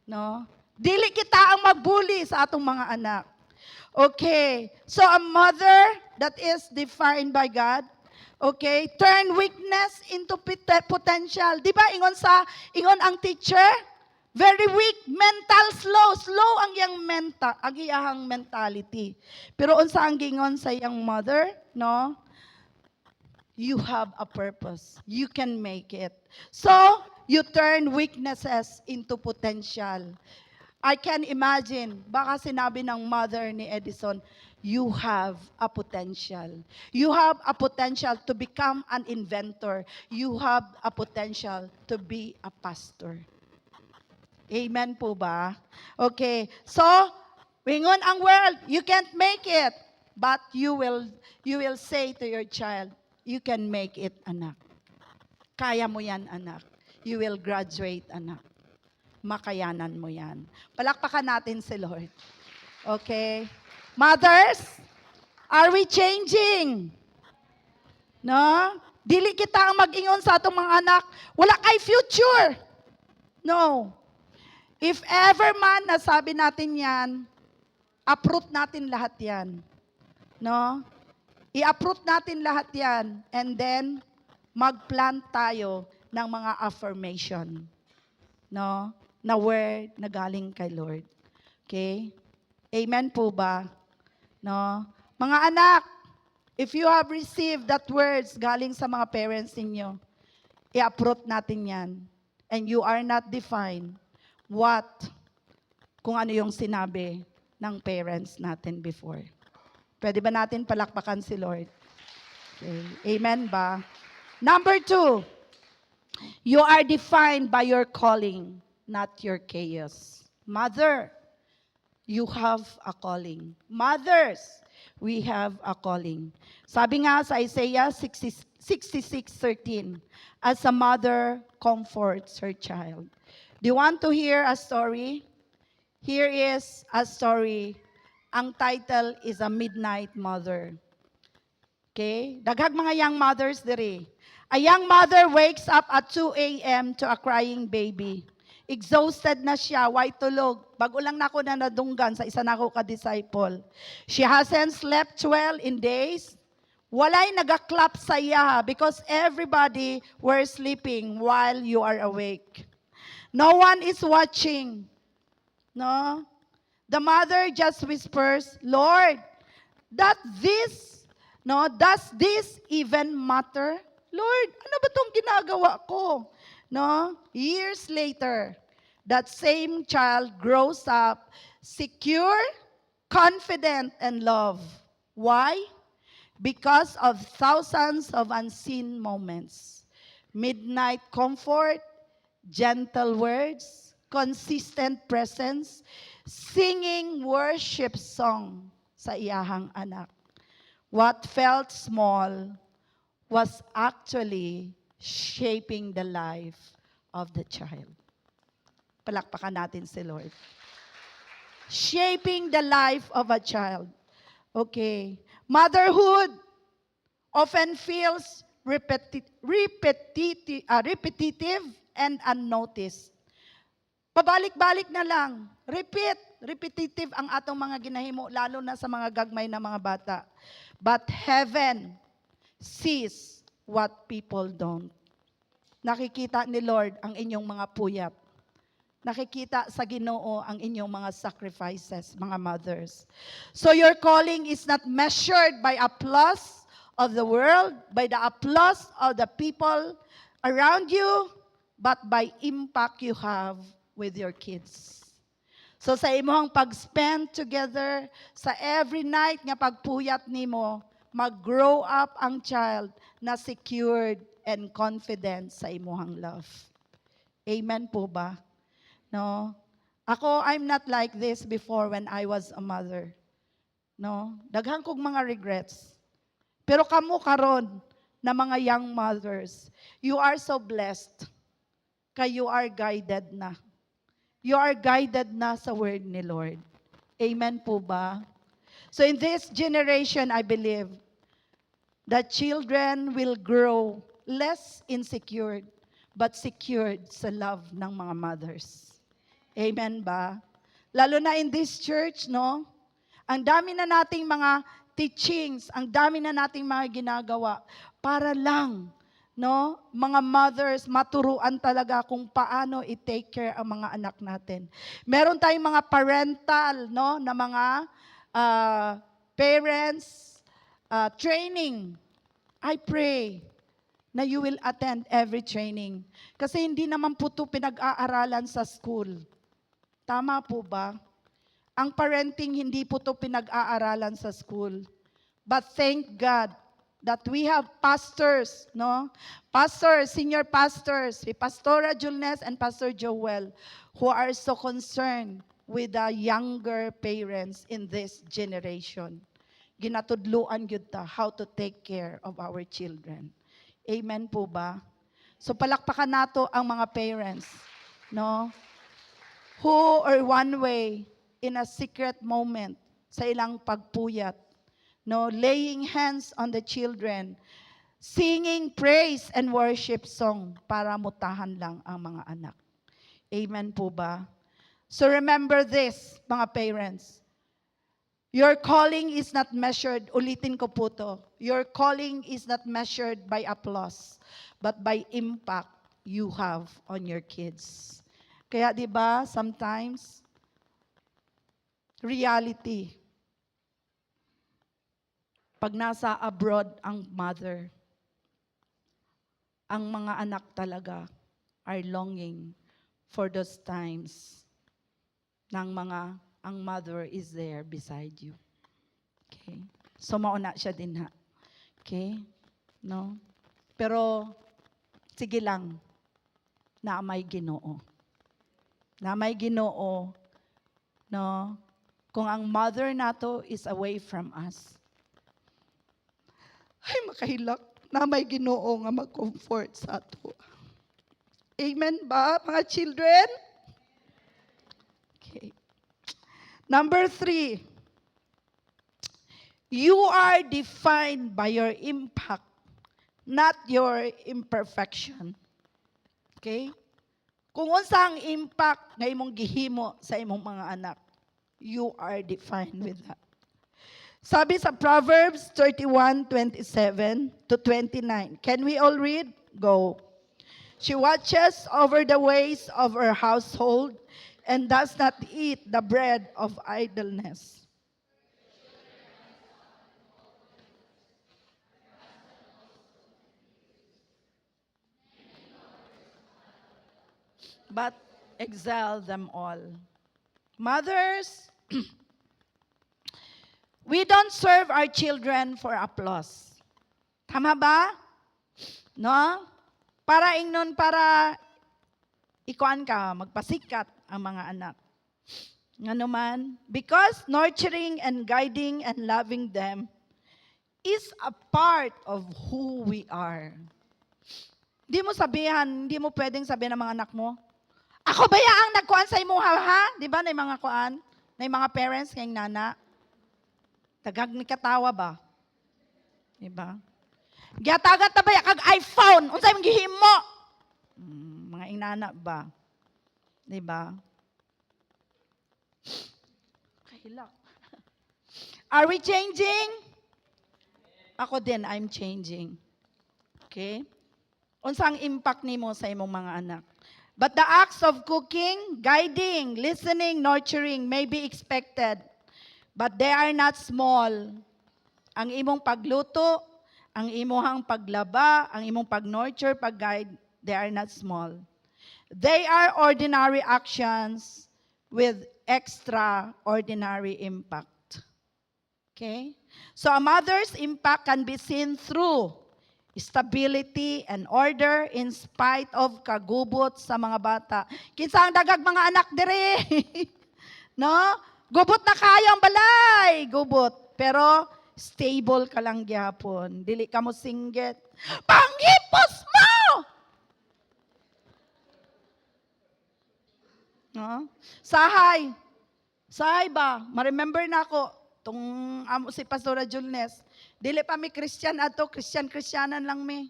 A: No? Dili kita ang magbuli sa atong mga anak. Okay, so a mother that is defined by God, okay, turn weakness into potential. Di ba ingon ang teacher? Very weak, mental slow ang iyang mentality. Pero unsa ang gingon sa iyang mother, no? You have a purpose. You can make it. So, you turn weaknesses into potential. I can imagine, baka sinabi ng mother ni Edison, you have a potential. You have a potential to become an inventor. You have a potential to be a pastor. Amen po ba? Okay. So, wingon ang world, you can't make it. But you will say to your child, you can make it, anak. Kaya mo yan, anak. You will graduate, anak. Makayanan mo yan. Palakpakan natin si Lord. Okay? Mothers, are we changing? No? Dili kita ang mag-ingon sa atong mga anak, wala kay future. No. If ever man nasabi natin yan, uproot natin lahat yan. No? I-uproot natin lahat yan. And then, mag-plant tayo ng mga affirmation. No? Na word na galing kay Lord. Okay? Amen po ba? No? Mga anak, if you have received that words galing sa mga parents ninyo, i-uproot natin yan. And you are not defined kung ano yung sinabi ng parents natin before. Pwede ba natin palakpakan si Lord? Okay. Amen ba? Number 2, you are defined by your calling, not your chaos. Mother, you have a calling. Mothers, we have a calling. Sabi nga sa Isaiah 66:13, as a mother comforts her child. Do you want to hear a story? Here is a story. Ang title is A Midnight Mother. Okay? Daghag mga young mothers diri. A young mother wakes up at 2 a.m. to a crying baby. Exhausted na siya, way tulog. Bago lang nako na nadunggan sa isa nako ka-disciple. She hasn't slept well in days. Walay nagaklap sa iya because everybody were sleeping while you are awake. No one is watching. No? The mother just whispers, Lord, does this even matter? Lord, ano ba itong ginagawa ko? No? Years later, that same child grows up secure, confident, and love. Why? Because of thousands of unseen moments. Midnight comfort, gentle words, consistent presence, singing worship song sa iyahang anak. What felt small was actually shaping the life of the child. Palakpakan natin si Lord. Shaping the life of a child. Okay. Motherhood often feels repetitive and unnoticed. Pabalik-balik na lang. Repetitive ang atong mga ginahimo, lalo na sa mga gagmay na mga bata. But heaven sees what people don't. Nakikita ni Lord ang inyong mga puyat. Nakikita sa Ginoo ang inyong mga sacrifices, mga mothers. So your calling is not measured by applause of the world, by the applause of the people around you, but by impact you have with your kids. So sa imong pag-spend together, sa every night nga pagpuyat nimo, mag-grow up ang child na secured and confident sa imong love. Amen po ba? No? Ako, I'm not like this before when I was a mother. No? Daghang kog mga regrets. Pero kamo karon na mga young mothers, you are so blessed. Kay you are guided na. You are guided na sa word ni Lord. Amen po ba? So in this generation, I believe that children will grow less insecure, but secured sa love ng mga mothers. Amen ba? Lalo na in this church, no? Ang dami na nating mga teachings, ang dami na nating mga ginagawa para lang, no, mga mothers, maturuan talaga kung paano i-take care ang mga anak natin. Meron tayong mga parental, no, na mga parents training. I pray na you will attend every training. Kasi hindi naman po ito pinag-aaralan sa school. Tama po ba? Ang parenting hindi po ito pinag-aaralan sa school. But thank God that we have pastors, no? Pastors, senior pastors, si Pastora Julnes and Pastor Joel, who are so concerned with the younger parents in this generation. Ginatudluan gyud ta how to take care of our children. Amen po ba? So palakpakan nato ang mga parents, no? Who or one way in a secret moment sa ilang pagpuyat, no, laying hands on the children, singing praise and worship song para mutahan lang ang mga anak. Amen po ba? So remember this, mga parents. Your calling is not measured, ulitin ko po to, your calling is not measured by applause, but by impact you have on your kids. Kaya 'di ba, sometimes, reality, pag nasa abroad ang mother, ang mga anak talaga are longing for those times ang mother is there beside you. Okay? So mauna siya din ha. Okay? No? Pero sige lang, na may Ginoo. Na may Ginoo, no? Kung ang mother nato is away from us, ay makahilak na may Ginoo nga mag-comfort sa ato. Amen ba, mga children? Okay. Number 3, you are defined by your impact, not your imperfection. Okay? Kung unsa ang impact nga imong gihimo sa imong mga anak, you are defined with that. Sabi sa Proverbs 31:27 to 29. Can we all read? Go. She watches over the ways of her household and does not eat the bread of idleness. But excel them all. Mothers, we don't serve our children for applause. Tama ba? No? Para ingnon, para ikuan ka, magpasikat ang mga anak. Nga naman, because nurturing and guiding and loving them is a part of who we are. Hindi mo pwedeng sabihan ng mga anak mo, ako ba ang nagkuan sa imo ha? Di ba, na mga kuan? Na mga parents ngayong nana? Tagag ni katawa ba? Di ba? Giyatagat na ba kag iPhone? Unsay mong gihimo? Mga inana ba? Di ba? Kahilak. Are we changing? Ako din, I'm changing. Okay? Unsang impact nimo sa imong mga anak? But the acts of cooking, guiding, listening, nurturing may be expected, but they are not small. Ang imong pagluto, ang imong paglaba, ang imong pag-nurture, pag-guide, they are not small. They are ordinary actions with extraordinary impact. Okay? So a mother's impact can be seen through stability and order in spite of kagubot sa mga bata. Kinsa ang dagag mga anak dire? No? Gubot na kayo ang balay, gubot. Pero stable ka lang gyapon. Dili ka mo singgit. Panghipos mo! No? Sahay. Sahay ba? Ma-remember na ako tung amo si Pastora Julnes. Dili pa mi Christian ato, Christianan lang mi.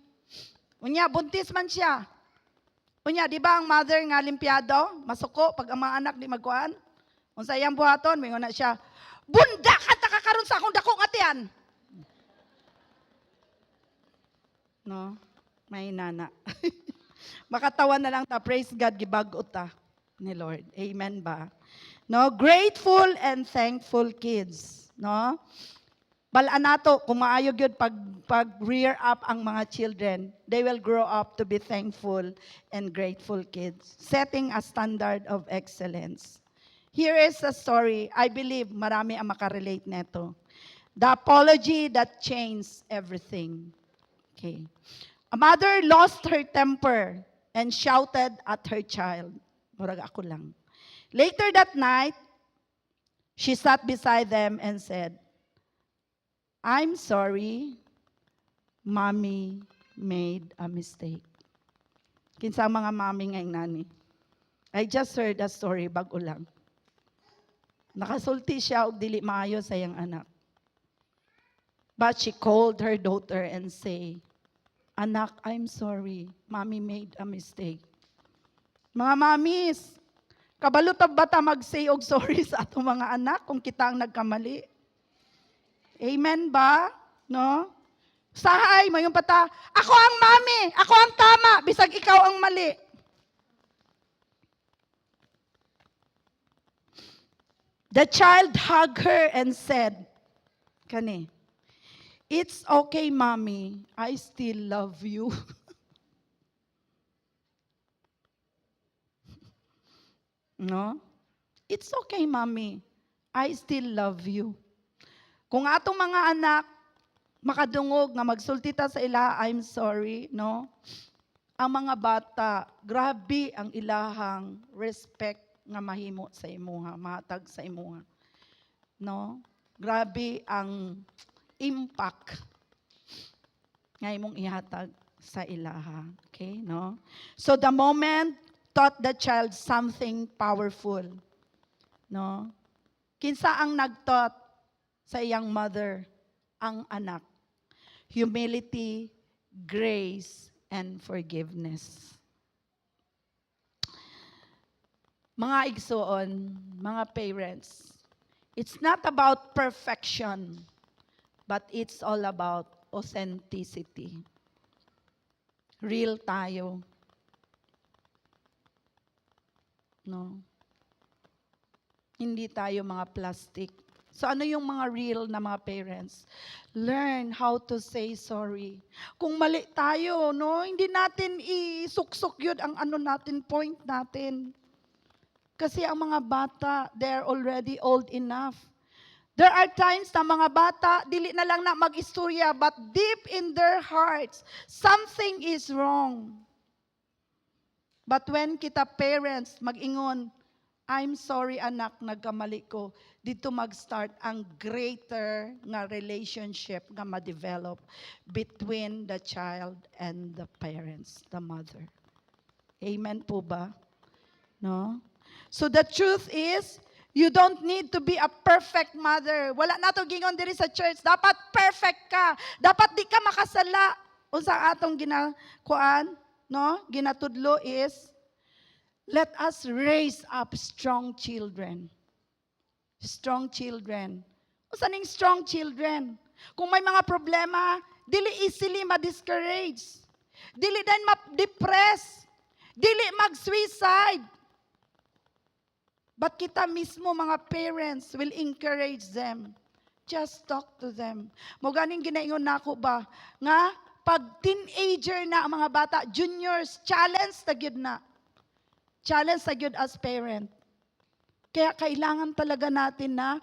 A: Unya buntis man siya. Unya di ba ang mother nga limpyado, masuko pag ang mga anak di magkuan? Unsa iyang buhaton, mingon na siya, bunda ka ta kakaron sa akong dakong atian. No? May nana. Makatawa na lang ta, praise God, gibag-ot ta ni Lord. Amen ba? No, grateful and thankful kids, no? Balaan nato kung maayo gyud pag rear up ang mga children, they will grow up to be thankful and grateful kids, setting a standard of excellence. Here is a story, I believe marami ang makarelate neto. The apology that changed everything. Okay. A mother lost her temper and shouted at her child. Murag ako lang. Later that night, she sat beside them and said, I'm sorry, Mommy made a mistake. Kinsa mga mami ngayong nani. I just heard a story, bago lang. Nakasulti siya og dili maayo sa iyang anak. But she called her daughter and say, Anak, I'm sorry, Mommy made a mistake. Mga mamis, kabalo ta ba ta mag-say og sorry sa atong mga anak kung kita ang nagkamali? Amen ba? No? Sahay mo yung pata, ako ang mami, ako ang tama, bisag ikaw ang mali. The child hugged her and said, kani, it's okay, mommy, I still love you. No? It's okay, mommy, I still love you. Kung atong mga anak, makadungog nga magsultita sa ila, I'm sorry, no? Ang mga bata, grabe ang ilahang respect nga mahimo sa imuha, mahatag sa imuha. No? Grabe ang impact nga imong ihatag sa ilaha. Okay, no? So the moment taught the child something powerful. No? Kinsa ang nagtaught sa iyang mother? Ang anak. Humility, grace, and forgiveness. Mga igsoon, mga parents, it's not about perfection, but it's all about authenticity. Real tayo. No? Hindi tayo mga plastic. So ano yung mga real na mga parents? Learn how to say sorry. Kung mali tayo, no, hindi natin isuksok yun ang ano natin, point natin. Kasi ang mga bata, they're already old enough. There are times na mga bata, dili na lang na mag-istorya, but deep in their hearts, something is wrong. But when kita parents, mag-ingon, I'm sorry anak, nagkamali ko. Dito mag-start ang greater nga relationship nga ma-develop between the child and the parents, the mother. Amen po ba? No? So the truth is, you don't need to be a perfect mother. Wala na to gingon diri sa church. Dapat perfect ka. Dapat di ka makasala. Unsa atong ginakuan, no? Ginatudlo is, let us raise up strong children. Strong children. Unsa ning strong children? Kung may mga problema, dili easily ma-discourage. Dili din ma-depress. Dili mag-suicide. But kita mismo mga parents will encourage them. Just talk to them. Mo ganing ginaingon nako ba nga pag teenager na ang mga bata, juniors, challenge ta gyud na. Challenge sa gyud as parent. Kaya kailangan talaga natin na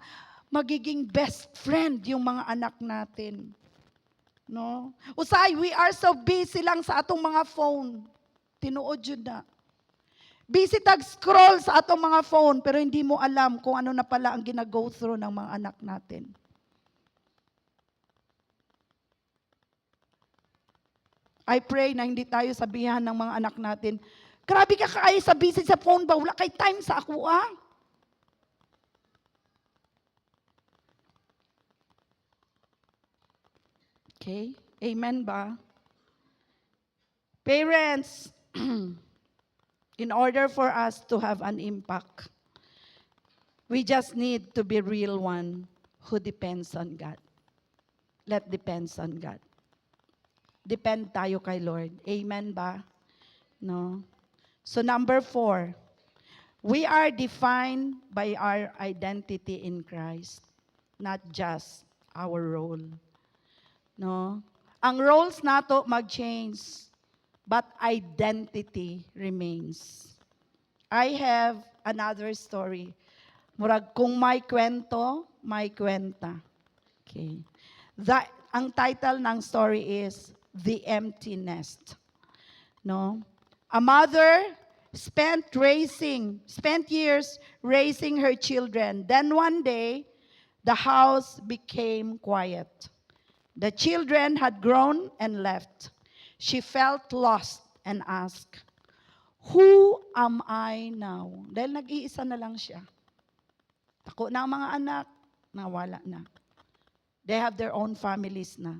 A: magiging best friend yung mga anak natin. No? Usay, we are so busy lang sa atong mga phone. Tinuod yun na. Busy tag-scroll sa atong mga phone, pero hindi mo alam kung ano na pala ang gina-go through ng mga anak natin. I pray na hindi tayo sabihan ng mga anak natin, grabe ka kayo sa busy sa phone ba? Wala kay time sa ako, ah. Okay? Amen ba? Parents, in order for us to have an impact, we just need to be real one who depends on God. Let depends on God. Depend tayo kay Lord. Amen ba? No? So number 4, we are defined by our identity in Christ, not just our role. No? Ang roles nato mag-change, but identity remains. I have another story. Murag kung may kwento, may kwenta. Okay. Ang title ng story is The Empty Nest. No? A mother spent years raising her children. Then one day, the house became quiet. The children had grown and left. She felt lost and asked, who am I now? Dahil nag-iisa na lang siya. Tako na ang mga anak, nawala na. They have their own families na.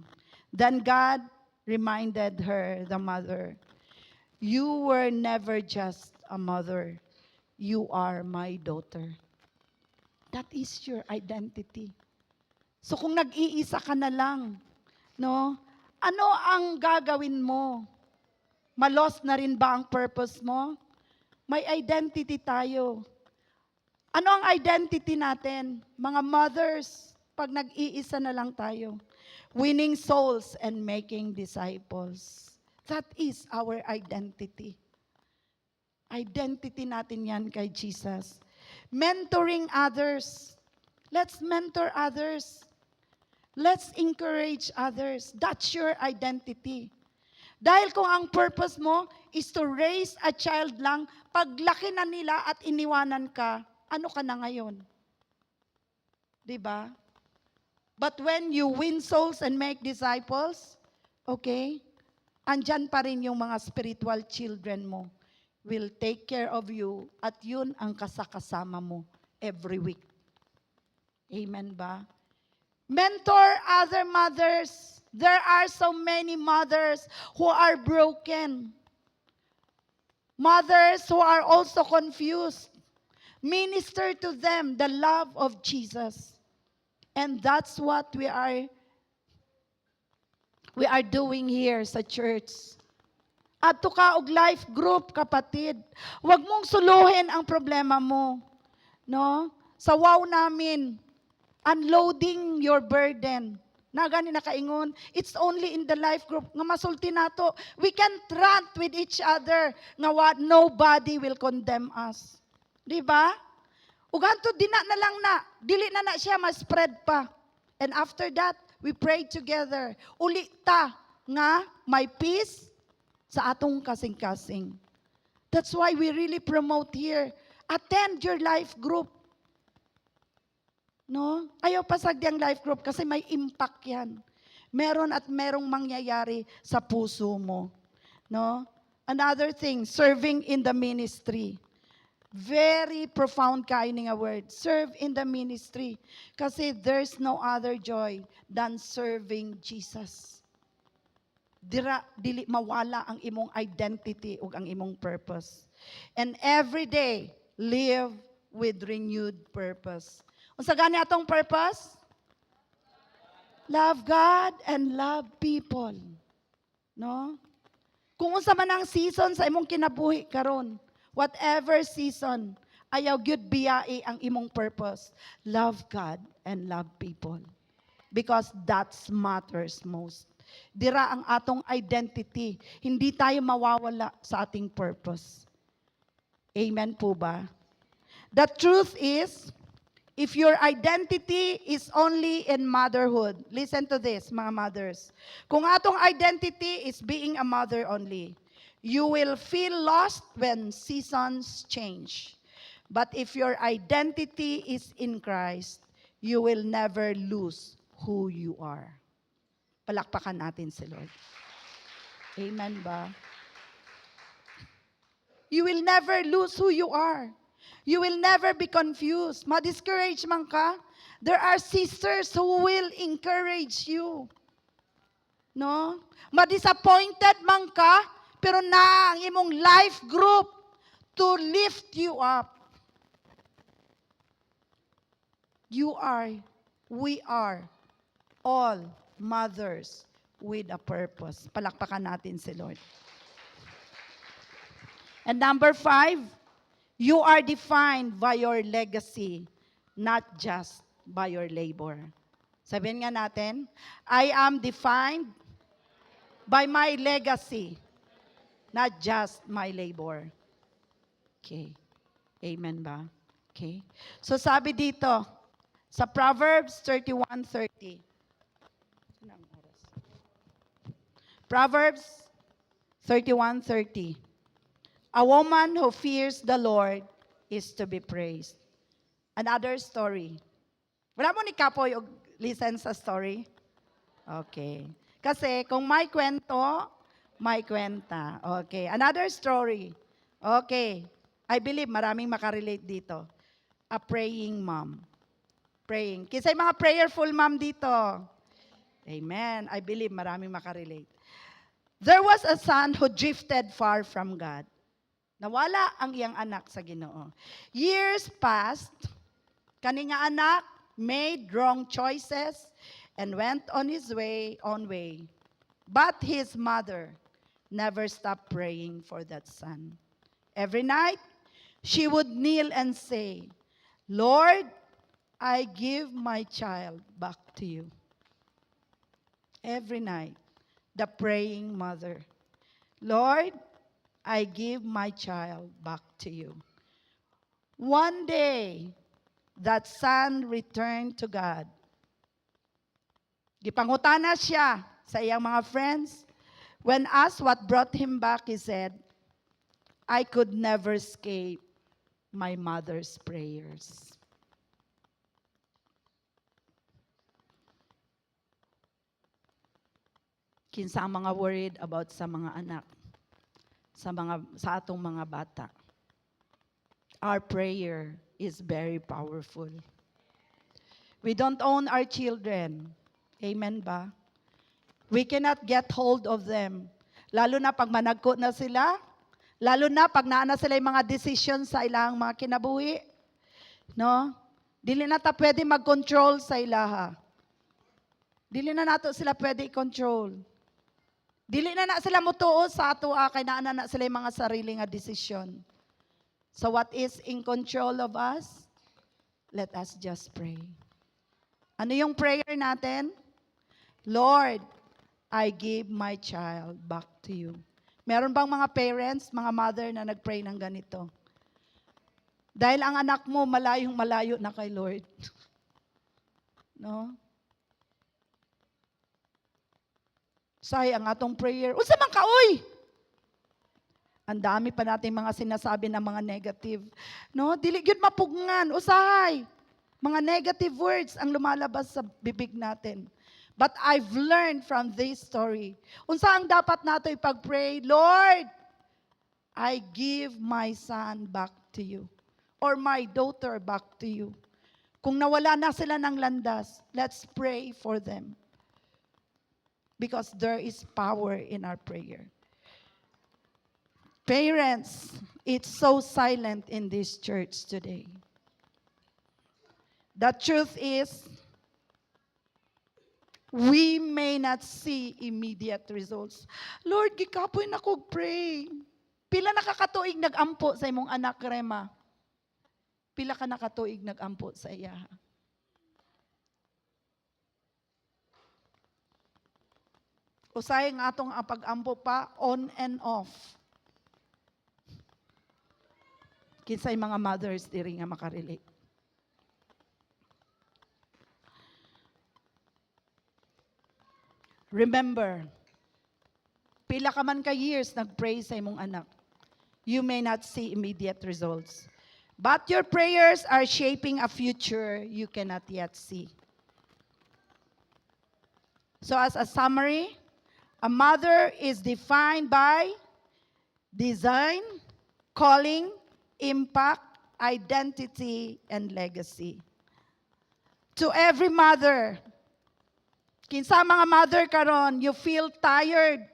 A: Then God reminded her, the mother, you were never just a mother. You are my daughter. That is your identity. So kung nag-iisa ka na lang, no? Ano ang gagawin mo? Malos na rin ba ang purpose mo? May identity tayo. Ano ang identity natin? Mga mothers, pag nag-iisa na lang tayo. Winning souls and making disciples. That is our identity. Identity natin yan kay Jesus. Mentoring others. Let's mentor others. Let's encourage others. That's your identity. Dahil kung ang purpose mo is to raise a child lang, paglaki na nila at iniwanan ka, ano ka na ngayon? Diba? But when you win souls and make disciples, okay, andyan pa rin yung mga spiritual children mo will take care of you at yun ang kasakasama mo every week. Amen ba? Mentor other mothers. There are so many mothers who are broken. Mothers who are also confused. Minister to them the love of Jesus. And that's what we are doing here sa church. Adto ka og life group, kapatid. Huwag mong suluhin ang problema mo. No? Sa wow namin, unloading your burden. Na gani nakaingon, it's only in the life group nga masulti nato. We can rant with each other nga what nobody will condemn us. Di ba? Ug hantud dina na lang na, dili na siya ma-spread pa. And after that, we pray together. Uli ta nga may peace sa atong kasing-kasing. That's why we really promote here. Attend your life group. No? Ayaw pasagyang life group kasi may impact yan. Meron at merong mangyayari sa puso mo. No? Another thing, serving in the ministry. Very profound kainin nga word. Serve in the ministry. Kasi there's no other joy than serving Jesus. Dili mawala ang imong identity ug ang imong purpose. And every day, live with renewed purpose. Unsa gani atong purpose? Love God and love people. No? Kung unsa man ang season sa imong kinabuhi karon, whatever season, ayaw gyud biyai ang imong purpose. Love God and love people. Because that matters most. Dira ang atong identity. Hindi tayo mawawala sa ating purpose. Amen po ba? The truth is, if your identity is only in motherhood, listen to this, mga mothers. Kung atong identity is being a mother only, you will feel lost when seasons change. But if your identity is in Christ, you will never lose who you are. Palakpakan natin si Lord. Amen ba? You will never lose who you are. You will never be confused. Ma-discourage man ka, there are sisters who will encourage you. No? Ma-disappointed man ka, pero na ang imong life group to lift you up. We are all mothers with a purpose. Palakpakan natin si Lord. And number 5, you are defined by your legacy, not just by your labor. Sabihin nga natin, I am defined by my legacy, not just my labor. Okay. Amen ba? Okay. So sabi dito, sa Proverbs 31:30. Proverbs 31:30. A woman who fears the Lord is to be praised. Another story. Wala mo ni Kapoy og listen sa story? Okay. Kasi kung may kwento, may kwenta. Okay. Another story. Okay. I believe maraming makarelate dito. A praying mom. Praying. Kisay mga prayerful mom dito. Amen. I believe maraming makarelate. There was a son who drifted far from God. Nawala ang iyang anak sa Ginoo. Years passed, kani nga anak made wrong choices, and went on his own way. But his mother never stopped praying for that son. Every night, she would kneel and say, Lord, I give my child back to you. Every night, the praying mother, Lord, I give my child back to you. One day, that son returned to God. Gipangutana siya sa iyang mga friends. When asked what brought him back, he said, I could never escape my mother's prayers. Kinsa ang mga worried about sa mga anak, sa atong mga bata. Our prayer is very powerful. We don't own our children. Amen ba? We cannot get hold of them. Lalo na pag managko na sila, lalo na pag naana sila yung mga decision sa ilang mga kinabuhi. No? Dili na ta pwede mag-control sa ilaha. Dili na nato sila pwede i-control. Dili na sila mutuo sa ato kay naana na sila yung mga sarili nga decision. So what is in control of us? Let us just pray. Ano yung prayer natin? Lord, I give my child back to you. Meron bang mga parents, mga mother na nagpray ng ganito? Dahil ang anak mo malayong malayo na kay Lord. No? Sayang atong prayer. Unsa man ka, oy? Ang dami pa nating mga sinasabi na mga negative. No? Dili gyud mapugngan. Usahay. Mga negative words ang lumalabas sa bibig natin. But I've learned from this story. Unsa ang dapat nato ipag-pray? Lord, I give my son back to you. Or my daughter back to you. Kung nawala na sila ng landas, let's pray for them. Because there is power in our prayer. Parents, it's so silent in this church today. The truth is, we may not see immediate results. Lord, gikapoy na kog pray. Pila nakakatuig nagampo sa imong anak, Rema? Pila ka nakatuig nagampo sa iya? Usay nga atong pag-ampo pa, on and off. Kinsay mga mothers diri nga makarelate. Remember, pila ka man ka years nag-pray sa imong anak. You may not see immediate results. But your prayers are shaping a future you cannot yet see. So as a summary, a mother is defined by design, calling, impact, identity, and legacy. To every mother, kinsa mga mother karon, you feel tired,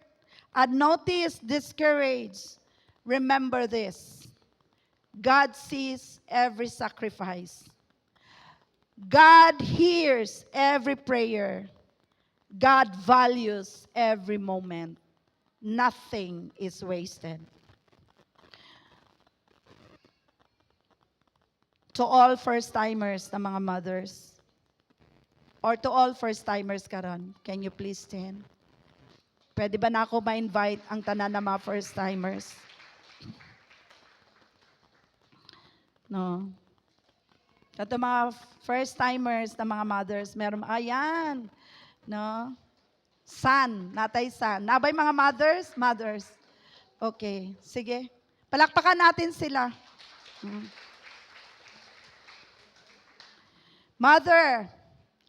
A: unnoticed, discouraged, remember this. God sees every sacrifice. God hears every prayer. God values every moment. Nothing is wasted. To all first-timers na mga mothers, or to all first-timers karon, can you please stand? Pwede ba na ako ma-invite ang tanan ng mga first-timers? No. Ito mga first-timers na mga mothers, meron, ayan, no? Son, natay son. Nabay mga mothers? Mothers. Okay, sige. Palakpakan natin sila. Mother.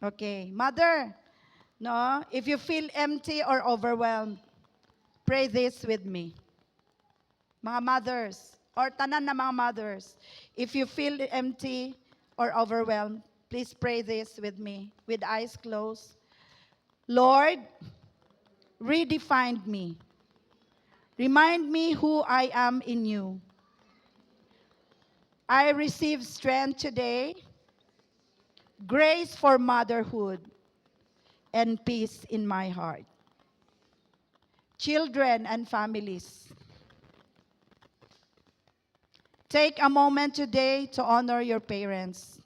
A: Okay, mother. No, if you feel empty or overwhelmed, pray this with me. Mga mothers, or tanan na mga mothers, if you feel empty or overwhelmed, please pray this with me, with eyes closed. Lord, redefine me. Remind me who I am in you. I receive strength today. grace for motherhood, and peace in my heart. Children and families, take a moment today to honor your parents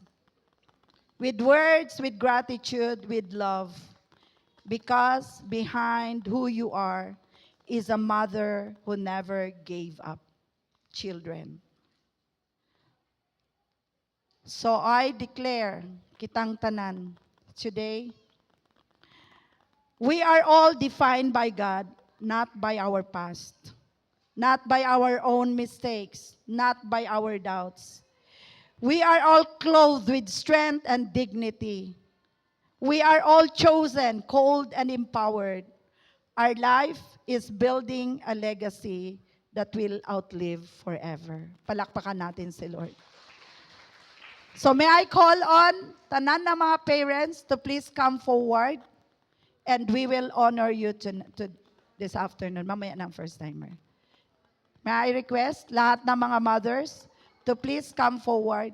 A: with words, with gratitude, with love, because behind who you are is a mother who never gave up children. So I declare, kitang tanan, today, we are all defined by God, not by our past, not by our own mistakes, not by our doubts. We are all clothed with strength and dignity. We are all chosen, called, and empowered. Our life is building a legacy that will outlive forever. Palakpakan natin si Lord. So may I call on tanan na mga parents to please come forward and we will honor you to this afternoon. Mamaya ng first timer. May I request lahat ng mga mothers to please come forward.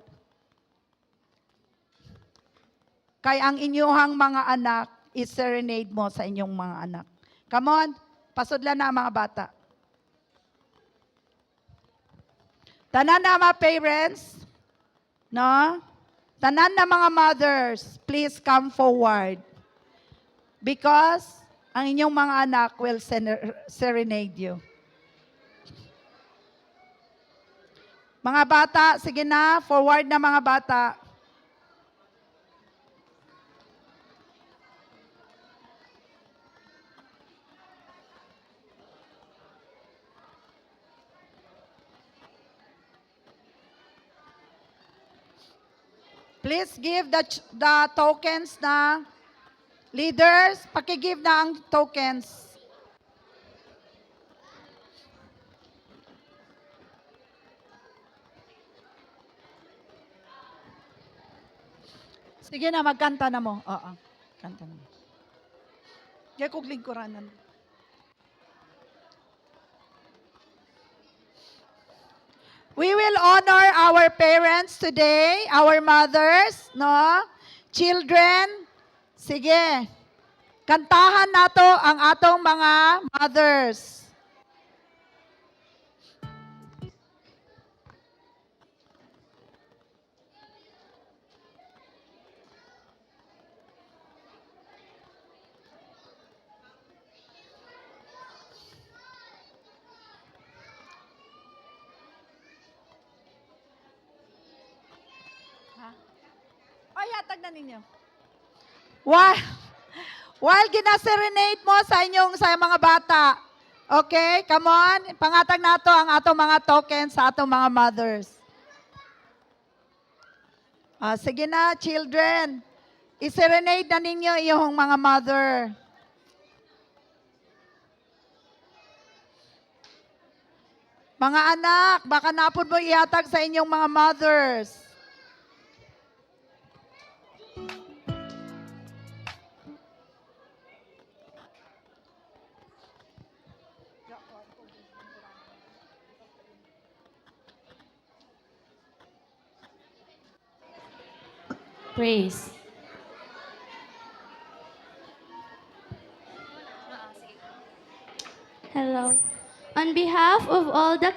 A: Kay ang inyong mga anak, i-serenade mo sa inyong mga anak. Come on, pasudlan na mga bata. Tanan na mga parents, no? Tanan na mga mothers, please come forward. Because ang inyong mga anak will serenade you. Mga bata, sige na, forward na mga bata. Please give the tokens na. Leaders, pakigive na ang tokens. Sige na, magkanta na mo. Oo, kanta na mo. Kaya kong lingkuranan. We will honor our parents today, our mothers, no? Children, sige. Kantahan nato ang atong mga mothers. Ay, hatag na ninyo. While gina-serenade mo sa mga bata. Okay, come on. Pangatag nato ang atong mga tokens sa atong mga mothers. Sige na, children. I-serenade na ninyo iyong mga mother. Mga anak, baka napod mo ihatag sa inyong mga mothers.
B: Praise. Hello. On behalf of all the